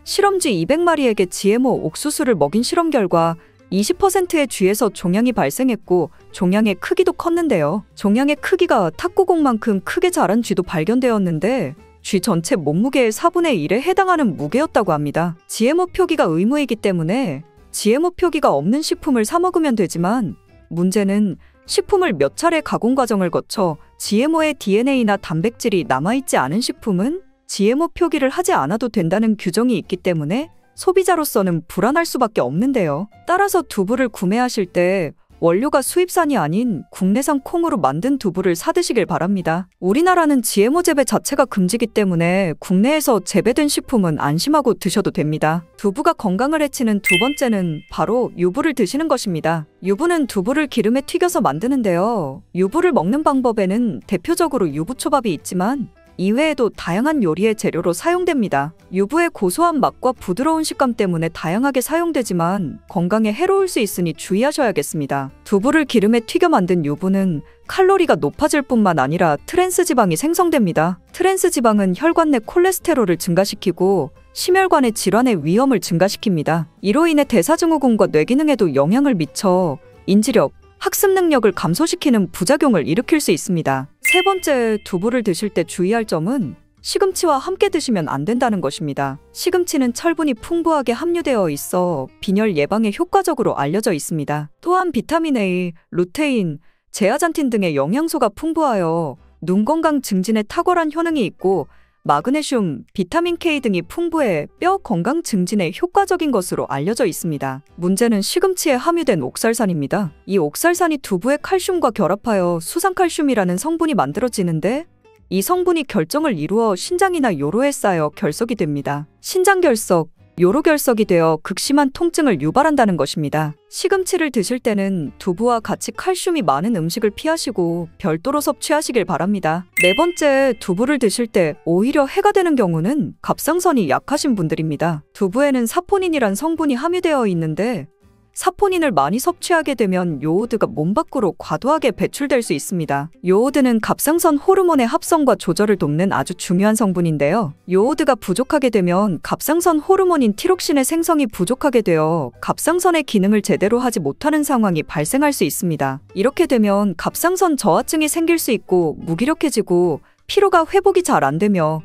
실험쥐 200마리에게 GMO 옥수수를 먹인 실험 결과 20%의 쥐에서 종양이 발생했고 종양의 크기도 컸는데요. 종양의 크기가 탁구공만큼 크게 자란 쥐도 발견되었는데 쥐 전체 몸무게의 4분의 1에 해당하는 무게였다고 합니다. GMO 표기가 의무이기 때문에 GMO 표기가 없는 식품을 사 먹으면 되지만 문제는 식품을 몇 차례 가공 과정을 거쳐 GMO의 DNA나 단백질이 남아있지 않은 식품은 GMO 표기를 하지 않아도 된다는 규정이 있기 때문에 소비자로서는 불안할 수밖에 없는데요. 따라서 두부를 구매하실 때 원료가 수입산이 아닌 국내산 콩으로 만든 두부를 사드시길 바랍니다. 우리나라는 GMO 재배 자체가 금지기 때문에 국내에서 재배된 식품은 안심하고 드셔도 됩니다. 두부가 건강을 해치는 두 번째는 바로 유부를 드시는 것입니다. 유부는 두부를 기름에 튀겨서 만드는데요. 유부를 먹는 방법에는 대표적으로 유부초밥이 있지만 이외에도 다양한 요리의 재료로 사용됩니다. 유부의 고소한 맛과 부드러운 식감 때문에 다양하게 사용되지만 건강에 해로울 수 있으니 주의하셔야겠습니다. 두부를 기름에 튀겨 만든 유부는 칼로리가 높아질 뿐만 아니라 트랜스 지방이 생성됩니다. 트랜스 지방은 혈관 내 콜레스테롤을 증가시키고 심혈관의 질환의 위험을 증가시킵니다. 이로 인해 대사증후군과 뇌기능에도 영향을 미쳐 인지력, 학습 능력을 감소시키는 부작용을 일으킬 수 있습니다. 세 번째, 두부를 드실 때 주의할 점은 시금치와 함께 드시면 안 된다는 것입니다. 시금치는 철분이 풍부하게 함유되어 있어 빈혈 예방에 효과적으로 알려져 있습니다. 또한 비타민 A, 루테인, 제아잔틴 등의 영양소가 풍부하여 눈 건강 증진에 탁월한 효능이 있고 마그네슘, 비타민 K 등이 풍부해 뼈 건강 증진에 효과적인 것으로 알려져 있습니다. 문제는 시금치에 함유된 옥살산입니다. 이 옥살산이 두부의 칼슘과 결합하여 수산칼슘이라는 성분이 만들어지는데 이 성분이 결정을 이루어 신장이나 요로에 쌓여 결석이 됩니다. 신장결석, 요로결석이 되어 극심한 통증을 유발한다는 것입니다. 시금치를 드실 때는 두부와 같이 칼슘이 많은 음식을 피하시고 별도로 섭취하시길 바랍니다. 네 번째, 두부를 드실 때 오히려 해가 되는 경우는 갑상선이 약하신 분들입니다. 두부에는 사포닌이란 성분이 함유되어 있는데 사포닌을 많이 섭취하게 되면 요오드가 몸 밖으로 과도하게 배출될 수 있습니다. 요오드는 갑상선 호르몬의 합성과 조절을 돕는 아주 중요한 성분인데요. 요오드가 부족하게 되면 갑상선 호르몬인 티록신의 생성이 부족하게 되어 갑상선의 기능을 제대로 하지 못하는 상황이 발생할 수 있습니다. 이렇게 되면 갑상선 저하증이 생길 수 있고 무기력해지고 피로가 회복이 잘 안 되며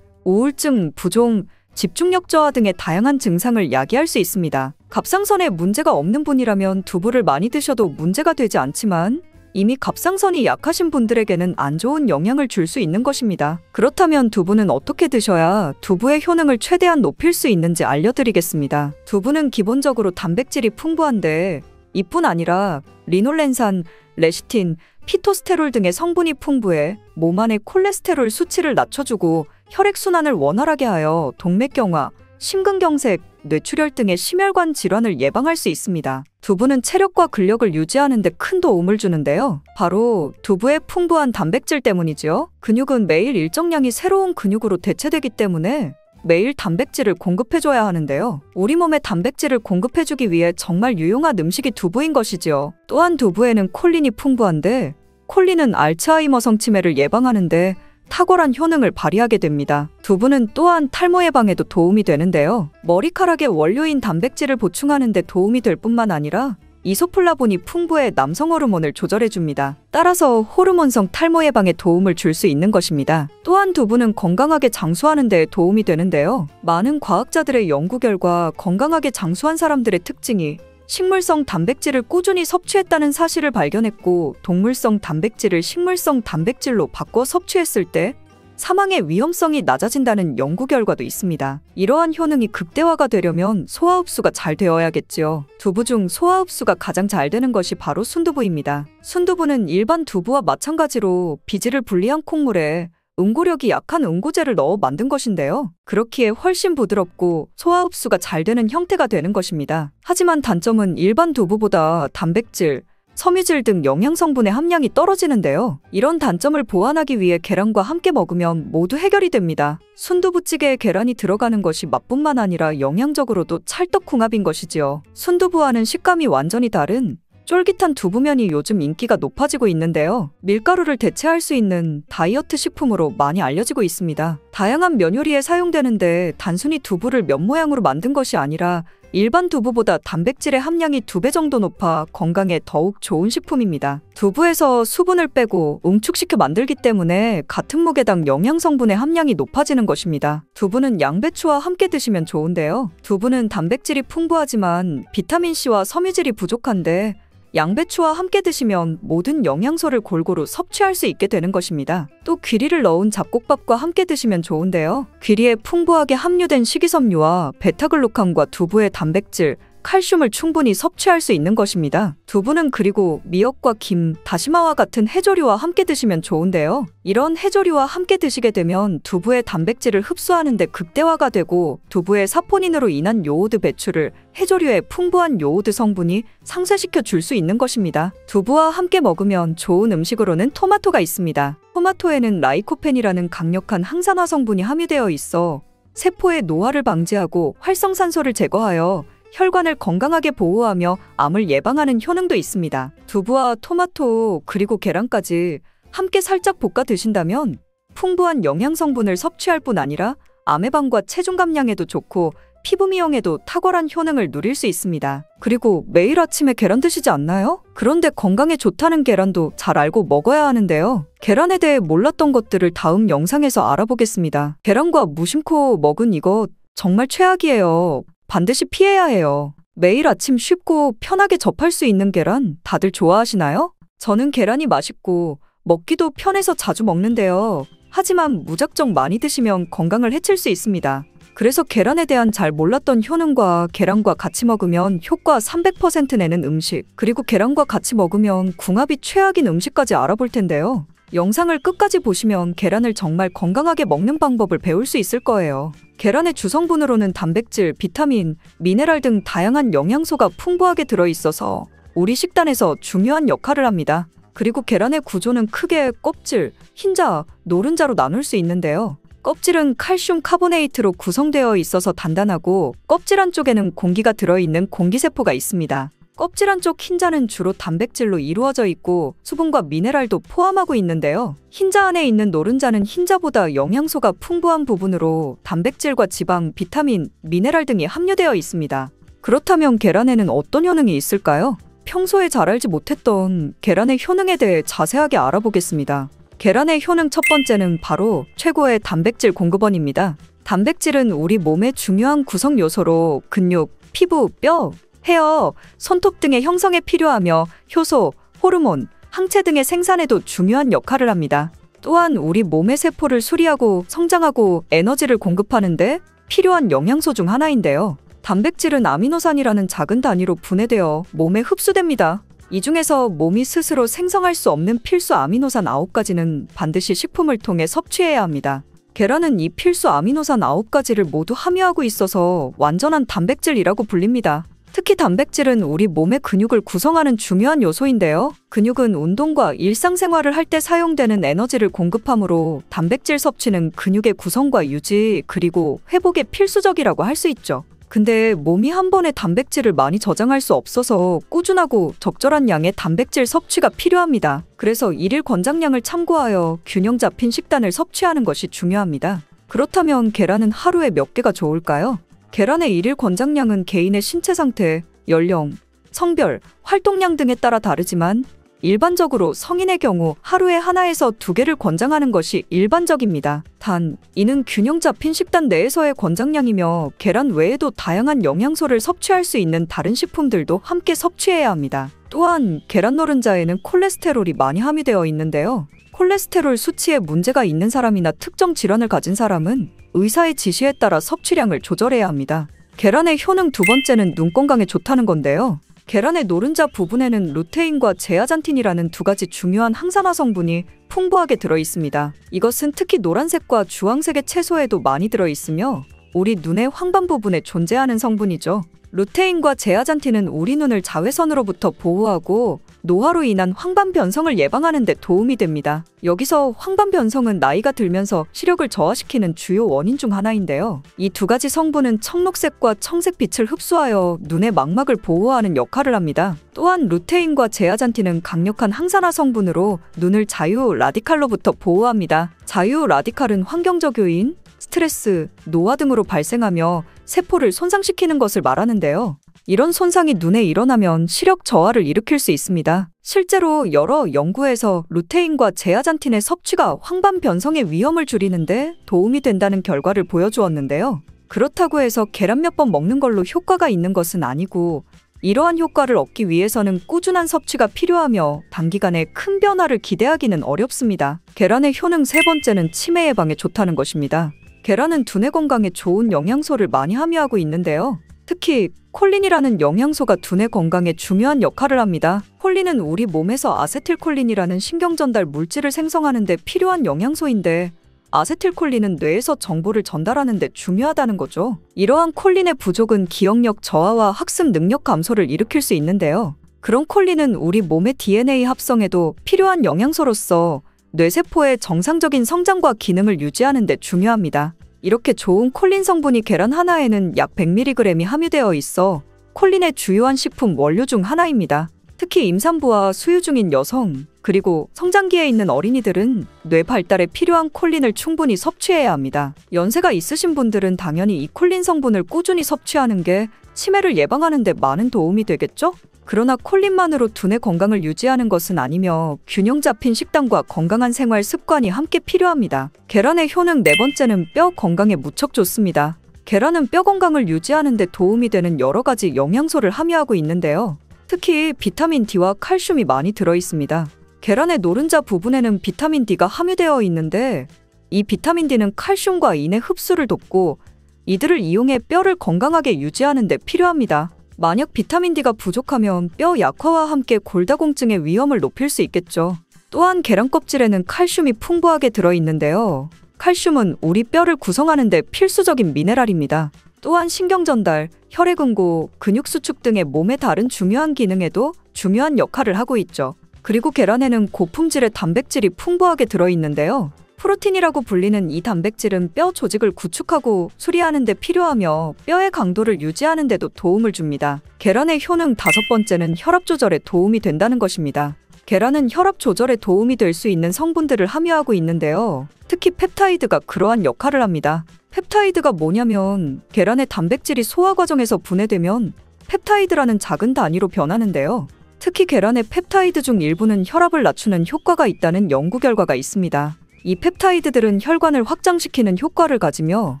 우울증, 부종, 집중력 저하 등의 다양한 증상을 야기할 수 있습니다. 갑상선에 문제가 없는 분이라면 두부를 많이 드셔도 문제가 되지 않지만 이미 갑상선이 약하신 분들에게는 안 좋은 영향을 줄 수 있는 것입니다. 그렇다면 두부는 어떻게 드셔야 두부의 효능을 최대한 높일 수 있는지 알려드리겠습니다. 두부는 기본적으로 단백질이 풍부한데 이뿐 아니라 리놀렌산, 레시틴, 피토스테롤 등의 성분이 풍부해 몸 안의 콜레스테롤 수치를 낮춰주고 혈액순환을 원활하게 하여 동맥경화, 심근경색, 뇌출혈 등의 심혈관 질환을 예방할 수 있습니다. 두부는 체력과 근력을 유지하는 데 큰 도움을 주는데요. 바로 두부의 풍부한 단백질 때문이지요. 근육은 매일 일정량이 새로운 근육으로 대체되기 때문에 매일 단백질을 공급해줘야 하는데요. 우리 몸에 단백질을 공급해주기 위해 정말 유용한 음식이 두부인 것이지요. 또한 두부에는 콜린이 풍부한데 콜린은 알츠하이머성 치매를 예방하는데 탁월한 효능을 발휘하게 됩니다. 두부는 또한 탈모 예방에도 도움이 되는데요. 머리카락의 원료인 단백질을 보충하는 데 도움이 될 뿐만 아니라 이소플라본이 풍부해 남성 호르몬을 조절해줍니다. 따라서 호르몬성 탈모 예방에 도움을 줄 수 있는 것입니다. 또한 두부는 건강하게 장수하는 데 도움이 되는데요. 많은 과학자들의 연구 결과 건강하게 장수한 사람들의 특징이 식물성 단백질을 꾸준히 섭취했다는 사실을 발견했고 동물성 단백질을 식물성 단백질로 바꿔 섭취했을 때 사망의 위험성이 낮아진다는 연구 결과도 있습니다. 이러한 효능이 극대화가 되려면 소화 흡수가 잘 되어야겠지요. 두부 중 소화 흡수가 가장 잘 되는 것이 바로 순두부입니다. 순두부는 일반 두부와 마찬가지로 비질을 분리한 콩물에 응고력이 약한 응고제를 넣어 만든 것인데요. 그렇기에 훨씬 부드럽고 소화 흡수가 잘 되는 형태가 되는 것입니다. 하지만 단점은 일반 두부보다 단백질, 섬유질 등 영양성분의 함량이 떨어지는데요. 이런 단점을 보완하기 위해 계란과 함께 먹으면 모두 해결이 됩니다. 순두부찌개에 계란이 들어가는 것이 맛뿐만 아니라 영양적으로도 찰떡궁합인 것이지요. 순두부와는 식감이 완전히 다른 쫄깃한 두부면이 요즘 인기가 높아지고 있는데요. 밀가루를 대체할 수 있는 다이어트 식품으로 많이 알려지고 있습니다. 다양한 면 요리에 사용되는데 단순히 두부를 면 모양으로 만든 것이 아니라 일반 두부보다 단백질의 함량이 2배 정도 높아 건강에 더욱 좋은 식품입니다. 두부에서 수분을 빼고 응축시켜 만들기 때문에 같은 무게당 영양 성분의 함량이 높아지는 것입니다. 두부는 양배추와 함께 드시면 좋은데요. 두부는 단백질이 풍부하지만 비타민C와 섬유질이 부족한데 양배추와 함께 드시면 모든 영양소를 골고루 섭취할 수 있게 되는 것입니다. 또 귀리를 넣은 잡곡밥과 함께 드시면 좋은데요. 귀리에 풍부하게 함유된 식이섬유와 베타글루칸과 두부의 단백질, 칼슘을 충분히 섭취할 수 있는 것입니다. 두부는 그리고 미역과 김, 다시마와 같은 해조류와 함께 드시면 좋은데요. 이런 해조류와 함께 드시게 되면 두부의 단백질을 흡수하는 데 극대화가 되고 두부의 사포닌으로 인한 요오드 배출을 해조류의 풍부한 요오드 성분이 상쇄시켜 줄 수 있는 것입니다. 두부와 함께 먹으면 좋은 음식으로는 토마토가 있습니다. 토마토에는 라이코펜이라는 강력한 항산화 성분이 함유되어 있어 세포의 노화를 방지하고 활성산소를 제거하여 혈관을 건강하게 보호하며 암을 예방하는 효능도 있습니다. 두부와 토마토 그리고 계란까지 함께 살짝 볶아 드신다면 풍부한 영양 성분을 섭취할 뿐 아니라 암 예방과 체중 감량에도 좋고 피부 미용에도 탁월한 효능을 누릴 수 있습니다. 그리고 매일 아침에 계란 드시지 않나요? 그런데 건강에 좋다는 계란도 잘 알고 먹어야 하는데요. 계란에 대해 몰랐던 것들을 다음 영상에서 알아보겠습니다. 계란과 무심코 먹은 이거 정말 최악이에요. 반드시 피해야 해요. 매일 아침 쉽고 편하게 접할 수 있는 계란 다들 좋아하시나요? 저는 계란이 맛있고 먹기도 편해서 자주 먹는데요. 하지만 무작정 많이 드시면 건강을 해칠 수 있습니다. 그래서 계란에 대한 잘 몰랐던 효능과 계란과 같이 먹으면 효과 300% 내는 음식, 그리고 계란과 같이 먹으면 궁합이 최악인 음식까지 알아볼 텐데요. 영상을 끝까지 보시면 계란을 정말 건강하게 먹는 방법을 배울 수 있을 거예요. 계란의 주성분으로는 단백질, 비타민, 미네랄 등 다양한 영양소가 풍부하게 들어있어서 우리 식단에서 중요한 역할을 합니다. 그리고 계란의 구조는 크게 껍질, 흰자, 노른자로 나눌 수 있는데요. 껍질은 칼슘 카보네이트로 구성되어 있어서 단단하고 껍질 안쪽에는 공기가 들어있는 공기세포가 있습니다. 껍질 안쪽 흰자는 주로 단백질로 이루어져 있고 수분과 미네랄도 포함하고 있는데요. 흰자 안에 있는 노른자는 흰자보다 영양소가 풍부한 부분으로 단백질과 지방, 비타민, 미네랄 등이 함유되어 있습니다. 그렇다면 계란에는 어떤 효능이 있을까요? 평소에 잘 알지 못했던 계란의 효능에 대해 자세하게 알아보겠습니다. 계란의 효능 첫 번째는 바로 최고의 단백질 공급원입니다. 단백질은 우리 몸의 중요한 구성 요소로 근육, 피부, 뼈, 헤어, 손톱 등의 형성에 필요하며 효소, 호르몬, 항체 등의 생산에도 중요한 역할을 합니다. 또한 우리 몸의 세포를 수리하고 성장하고 에너지를 공급하는데 필요한 영양소 중 하나인데요. 단백질은 아미노산이라는 작은 단위로 분해되어 몸에 흡수됩니다. 이 중에서 몸이 스스로 생성할 수 없는 필수 아미노산 9가지는 반드시 식품을 통해 섭취해야 합니다. 계란은 이 필수 아미노산 9가지를 모두 함유하고 있어서 완전한 단백질이라고 불립니다. 특히 단백질은 우리 몸의 근육을 구성하는 중요한 요소인데요. 근육은 운동과 일상생활을 할 때 사용되는 에너지를 공급하므로 단백질 섭취는 근육의 구성과 유지 그리고 회복에 필수적이라고 할 수 있죠. 근데 몸이 한 번에 단백질을 많이 저장할 수 없어서 꾸준하고 적절한 양의 단백질 섭취가 필요합니다. 그래서 일일 권장량을 참고하여 균형 잡힌 식단을 섭취하는 것이 중요합니다. 그렇다면 계란은 하루에 몇 개가 좋을까요? 계란의 일일 권장량은 개인의 신체 상태, 연령, 성별, 활동량 등에 따라 다르지만 일반적으로 성인의 경우 하루에 하나에서 2개를 권장하는 것이 일반적입니다. 단, 이는 균형 잡힌 식단 내에서의 권장량이며 계란 외에도 다양한 영양소를 섭취할 수 있는 다른 식품들도 함께 섭취해야 합니다. 또한 계란 노른자에는 콜레스테롤이 많이 함유되어 있는데요. 콜레스테롤 수치에 문제가 있는 사람이나 특정 질환을 가진 사람은 의사의 지시에 따라 섭취량을 조절해야 합니다. 계란의 효능 두 번째는 눈 건강에 좋다는 건데요. 계란의 노른자 부분에는 루테인과 제아잔틴이라는 2가지 중요한 항산화 성분이 풍부하게 들어있습니다. 이것은 특히 노란색과 주황색의 채소에도 많이 들어있으며 우리 눈의 황반 부분에 존재하는 성분이죠. 루테인과 제아잔틴은 우리 눈을 자외선으로부터 보호하고 노화로 인한 황반 변성을 예방하는 데 도움이 됩니다. 여기서 황반 변성은 나이가 들면서 시력을 저하시키는 주요 원인 중 하나인데요. 이 두 가지 성분은 청록색과 청색 빛을 흡수하여 눈의 망막을 보호하는 역할을 합니다. 또한 루테인과 제아잔틴은 강력한 항산화 성분으로 눈을 자유 라디칼로부터 보호합니다. 자유 라디칼은 환경적 요인, 스트레스, 노화 등으로 발생하며 세포를 손상시키는 것을 말하는데요. 이런 손상이 눈에 일어나면 시력 저하를 일으킬 수 있습니다. 실제로 여러 연구에서 루테인과 제아잔틴의 섭취가 황반 변성의 위험을 줄이는데 도움이 된다는 결과를 보여주었는데요. 그렇다고 해서 계란 몇 번 먹는 걸로 효과가 있는 것은 아니고 이러한 효과를 얻기 위해서는 꾸준한 섭취가 필요하며 단기간에 큰 변화를 기대하기는 어렵습니다. 계란의 효능 세 번째는 치매 예방에 좋다는 것입니다. 계란은 두뇌 건강에 좋은 영양소를 많이 함유하고 있는데요. 특히 콜린이라는 영양소가 두뇌 건강에 중요한 역할을 합니다. 콜린은 우리 몸에서 아세틸콜린이라는 신경전달 물질을 생성하는 데 필요한 영양소인데 아세틸콜린은 뇌에서 정보를 전달하는 데 중요하다는 거죠. 이러한 콜린의 부족은 기억력 저하와 학습 능력 감소를 일으킬 수 있는데요. 그런 콜린은 우리 몸의 DNA 합성에도 필요한 영양소로서 뇌세포의 정상적인 성장과 기능을 유지하는 데 중요합니다. 이렇게 좋은 콜린 성분이 계란 하나에는 약 100mg이 함유되어 있어 콜린의 주요한 식품 원료 중 하나입니다. 특히 임산부와 수유 중인 여성, 그리고 성장기에 있는 어린이들은 뇌 발달에 필요한 콜린을 충분히 섭취해야 합니다. 연세가 있으신 분들은 당연히 이 콜린 성분을 꾸준히 섭취하는 게 치매를 예방하는 데 많은 도움이 되겠죠? 그러나 콜린만으로 두뇌 건강을 유지하는 것은 아니며 균형 잡힌 식단과 건강한 생활 습관이 함께 필요합니다. 계란의 효능 네 번째는 뼈 건강에 무척 좋습니다. 계란은 뼈 건강을 유지하는 데 도움이 되는 여러 가지 영양소를 함유하고 있는데요. 특히 비타민 D와 칼슘이 많이 들어있습니다. 계란의 노른자 부분에는 비타민 D가 함유되어 있는데 이 비타민 D는 칼슘과 인의 흡수를 돕고 이들을 이용해 뼈를 건강하게 유지하는 데 필요합니다. 만약 비타민 D가 부족하면 뼈 약화와 함께 골다공증의 위험을 높일 수 있겠죠. 또한 계란 껍질에는 칼슘이 풍부하게 들어있는데요. 칼슘은 우리 뼈를 구성하는 데 필수적인 미네랄입니다. 또한 신경전달, 혈액응고, 근육수축 등의 몸의 다른 중요한 기능에도 중요한 역할을 하고 있죠. 그리고 계란에는 고품질의 단백질이 풍부하게 들어있는데요. 프로틴이라고 불리는 이 단백질은 뼈 조직을 구축하고 수리하는 데 필요하며 뼈의 강도를 유지하는 데도 도움을 줍니다. 계란의 효능 다섯 번째는 혈압 조절에 도움이 된다는 것입니다. 계란은 혈압 조절에 도움이 될 수 있는 성분들을 함유하고 있는데요. 특히 펩타이드가 그러한 역할을 합니다. 펩타이드가 뭐냐면 계란의 단백질이 소화 과정에서 분해되면 펩타이드라는 작은 단위로 변하는데요. 특히 계란의 펩타이드 중 일부는 혈압을 낮추는 효과가 있다는 연구 결과가 있습니다. 이 펩타이드들은 혈관을 확장시키는 효과를 가지며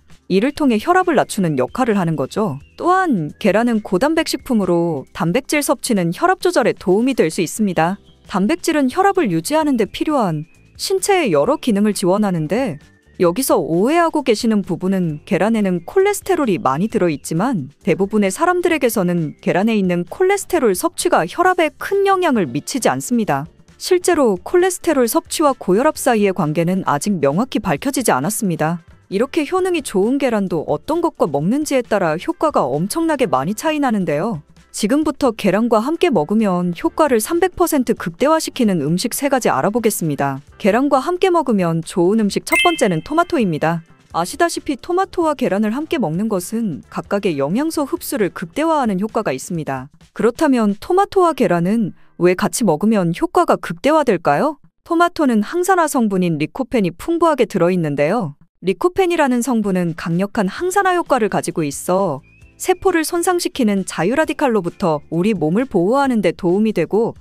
이를 통해 혈압을 낮추는 역할을 하는 거죠. 또한 계란은 고단백 식품으로 단백질 섭취는 혈압 조절에 도움이 될 수 있습니다. 단백질은 혈압을 유지하는 데 필요한 신체의 여러 기능을 지원하는데 여기서 오해하고 계시는 부분은 계란에는 콜레스테롤이 많이 들어있지만 대부분의 사람들에게서는 계란에 있는 콜레스테롤 섭취가 혈압에 큰 영향을 미치지 않습니다. 실제로 콜레스테롤 섭취와 고혈압 사이의 관계는 아직 명확히 밝혀지지 않았습니다. 이렇게 효능이 좋은 계란도 어떤 것과 먹는지에 따라 효과가 엄청나게 많이 차이 나는데요. 지금부터 계란과 함께 먹으면 효과를 300% 극대화시키는 음식 3가지 알아보겠습니다. 계란과 함께 먹으면 좋은 음식 첫 번째는 토마토입니다. 아시다시피 토마토와 계란을 함께 먹는 것은 각각의 영양소 흡수를 극대화하는 효과가 있습니다. 그렇다면 토마토와 계란은 왜 같이 먹으면 효과가 극대화될까요? 토마토는 항산화 성분인 리코펜이 풍부하게 들어있는데요. 리코펜이라는 성분은 강력한 항산화 효과를 가지고 있어 세포를 손상시키는 자유라디칼로부터 우리 몸을 보호하는 데 도움이 되고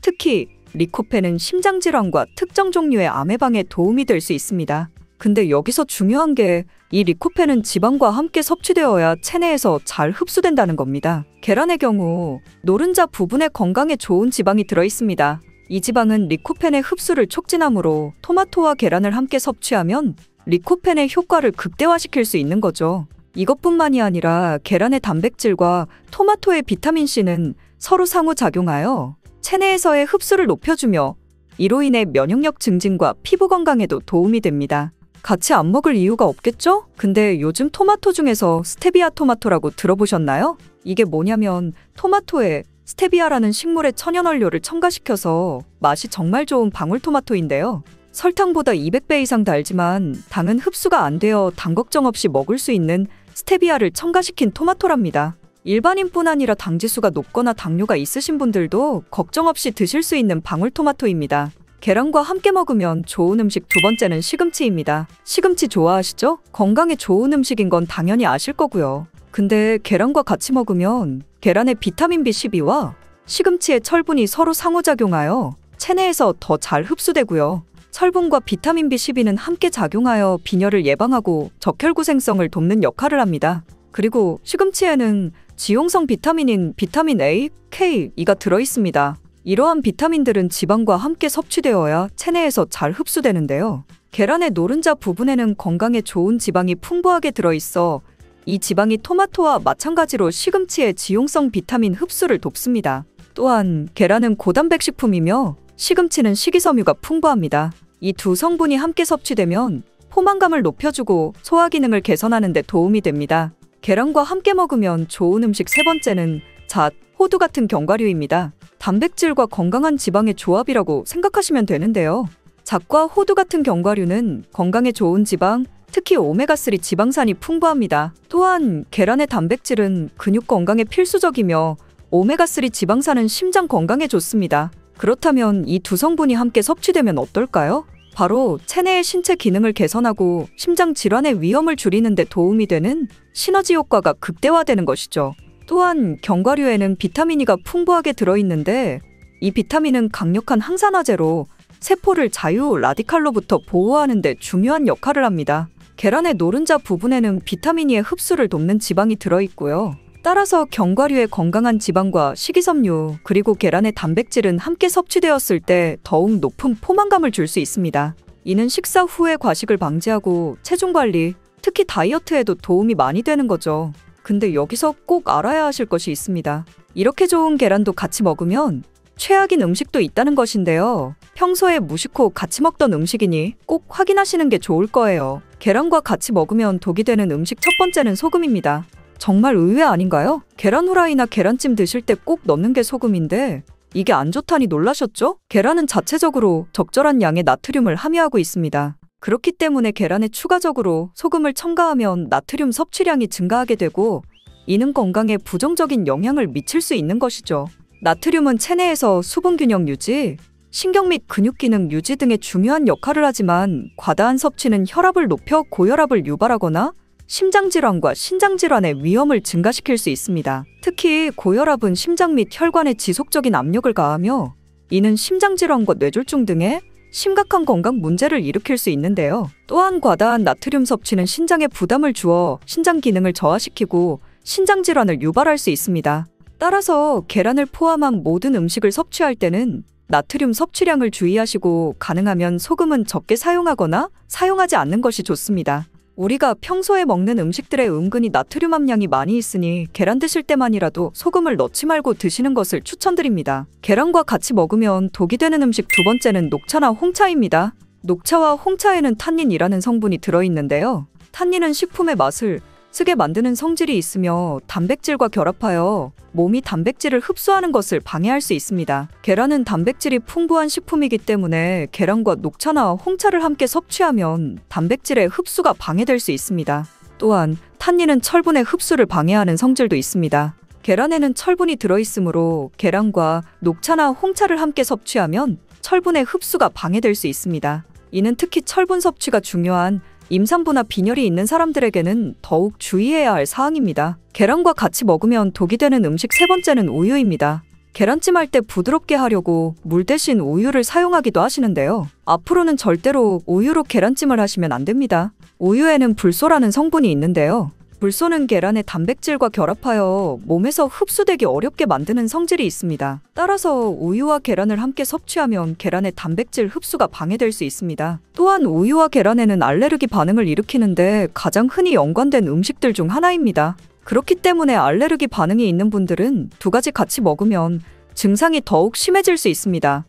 특히 리코펜은 심장질환과 특정 종류의 암 예방에 도움이 될 수 있습니다. 근데 여기서 중요한 게 이 리코펜은 지방과 함께 섭취되어야 체내에서 잘 흡수된다는 겁니다. 계란의 경우 노른자 부분에 건강에 좋은 지방이 들어있습니다. 이 지방은 리코펜의 흡수를 촉진하므로 토마토와 계란을 함께 섭취하면 리코펜의 효과를 극대화시킬 수 있는 거죠. 이것뿐만이 아니라 계란의 단백질과 토마토의 비타민C는 서로 상호작용하여 체내에서의 흡수를 높여주며 이로 인해 면역력 증진과 피부 건강에도 도움이 됩니다. 같이 안 먹을 이유가 없겠죠? 근데 요즘 토마토 중에서 스테비아 토마토라고 들어보셨나요? 이게 뭐냐면 토마토에 스테비아라는 식물의 천연원료를 첨가시켜서 맛이 정말 좋은 방울토마토인데요. 설탕보다 200배 이상 달지만 당은 흡수가 안 되어 당 걱정 없이 먹을 수 있는 스테비아를 첨가시킨 토마토랍니다. 일반인뿐 아니라 당지수가 높거나 당뇨가 있으신 분들도 걱정 없이 드실 수 있는 방울토마토입니다. 계란과 함께 먹으면 좋은 음식 두 번째는 시금치입니다. 시금치 좋아하시죠? 건강에 좋은 음식인 건 당연히 아실 거고요. 근데 계란과 같이 먹으면 계란의 비타민 B12와 시금치의 철분이 서로 상호작용하여 체내에서 더 잘 흡수되고요. 철분과 비타민 B12는 함께 작용하여 빈혈을 예방하고 적혈구 생성을 돕는 역할을 합니다. 그리고 시금치에는 지용성 비타민인 비타민 A, K, E가 들어있습니다. 이러한 비타민들은 지방과 함께 섭취되어야 체내에서 잘 흡수되는데요. 계란의 노른자 부분에는 건강에 좋은 지방이 풍부하게 들어있어 이 지방이 토마토와 마찬가지로 시금치의 지용성 비타민 흡수를 돕습니다. 또한 계란은 고단백 식품이며 시금치는 식이섬유가 풍부합니다. 이 두 성분이 함께 섭취되면 포만감을 높여주고 소화 기능을 개선하는 데 도움이 됩니다. 계란과 함께 먹으면 좋은 음식 세 번째는 잣, 호두 같은 견과류입니다. 단백질과 건강한 지방의 조합이라고 생각하시면 되는데요. 잣과 호두 같은 견과류는 건강에 좋은 지방, 특히 오메가3 지방산이 풍부합니다. 또한 계란의 단백질은 근육 건강에 필수적이며 오메가3 지방산은 심장 건강에 좋습니다. 그렇다면 이 두 성분이 함께 섭취되면 어떨까요? 바로 체내의 신체 기능을 개선하고 심장 질환의 위험을 줄이는 데 도움이 되는 시너지 효과가 극대화되는 것이죠. 또한 견과류에는 비타민 E가 풍부하게 들어있는데 이 비타민은 강력한 항산화제로 세포를 자유 라디칼로부터 보호하는 데 중요한 역할을 합니다. 계란의 노른자 부분에는 비타민 E의 흡수를 돕는 지방이 들어있고요. 따라서 견과류의 건강한 지방과 식이섬유 그리고 계란의 단백질은 함께 섭취되었을 때 더욱 높은 포만감을 줄 수 있습니다. 이는 식사 후에 과식을 방지하고 체중 관리, 특히 다이어트에도 도움이 많이 되는 거죠. 근데 여기서 꼭 알아야 하실 것이 있습니다. 이렇게 좋은 계란도 같이 먹으면 최악인 음식도 있다는 것인데요. 평소에 무심코 같이 먹던 음식이니 꼭 확인하시는 게 좋을 거예요. 계란과 같이 먹으면 독이 되는 음식 첫 번째는 소금입니다. 정말 의외 아닌가요? 계란 후라이나 계란찜 드실 때 꼭 넣는 게 소금인데 이게 안 좋다니 놀라셨죠? 계란은 자체적으로 적절한 양의 나트륨을 함유하고 있습니다. 그렇기 때문에 계란에 추가적으로 소금을 첨가하면 나트륨 섭취량이 증가하게 되고 이는 건강에 부정적인 영향을 미칠 수 있는 것이죠. 나트륨은 체내에서 수분 균형 유지, 신경 및 근육 기능 유지 등의 중요한 역할을 하지만 과다한 섭취는 혈압을 높여 고혈압을 유발하거나 심장질환과 신장질환의 위험을 증가시킬 수 있습니다. 특히 고혈압은 심장 및 혈관에 지속적인 압력을 가하며 이는 심장질환과 뇌졸중 등의 심각한 건강 문제를 일으킬 수 있는데요. 또한 과다한 나트륨 섭취는 신장에 부담을 주어 신장 기능을 저하시키고 신장질환을 유발할 수 있습니다. 따라서 계란을 포함한 모든 음식을 섭취할 때는 나트륨 섭취량을 주의하시고 가능하면 소금은 적게 사용하거나 사용하지 않는 것이 좋습니다. 우리가 평소에 먹는 음식들에 은근히 나트륨 함량이 많이 있으니 계란 드실 때만이라도 소금을 넣지 말고 드시는 것을 추천드립니다. 계란과 같이 먹으면 독이 되는 음식 두 번째는 녹차나 홍차입니다. 녹차와 홍차에는 탄닌이라는 성분이 들어있는데요. 탄닌은 식품의 맛을 쓰게 만드는 성질이 있으며 단백질과 결합하여 몸이 단백질을 흡수하는 것을 방해할 수 있습니다. 계란은 단백질이 풍부한 식품이기 때문에 계란과 녹차나 홍차를 함께 섭취하면 단백질의 흡수가 방해될 수 있습니다. 또한 탄닌은 철분의 흡수를 방해하는 성질도 있습니다. 계란에는 철분이 들어있으므로 계란과 녹차나 홍차를 함께 섭취하면 철분의 흡수가 방해될 수 있습니다. 이는 특히 철분 섭취가 중요한 임산부나 빈혈이 있는 사람들에게는 더욱 주의해야 할 사항입니다. 계란과 같이 먹으면 독이 되는 음식 세 번째는 우유입니다. 계란찜 할 때 부드럽게 하려고 물 대신 우유를 사용하기도 하시는데요. 앞으로는 절대로 우유로 계란찜을 하시면 안 됩니다. 우유에는 불소라는 성분이 있는데요. 불소는 계란의 단백질과 결합하여 몸에서 흡수되기 어렵게 만드는 성질이 있습니다. 따라서 우유와 계란을 함께 섭취하면 계란의 단백질 흡수가 방해될 수 있습니다. 또한 우유와 계란에는 알레르기 반응을 일으키는데 가장 흔히 연관된 음식들 중 하나입니다. 그렇기 때문에 알레르기 반응이 있는 분들은 두 가지 같이 먹으면 증상이 더욱 심해질 수 있습니다.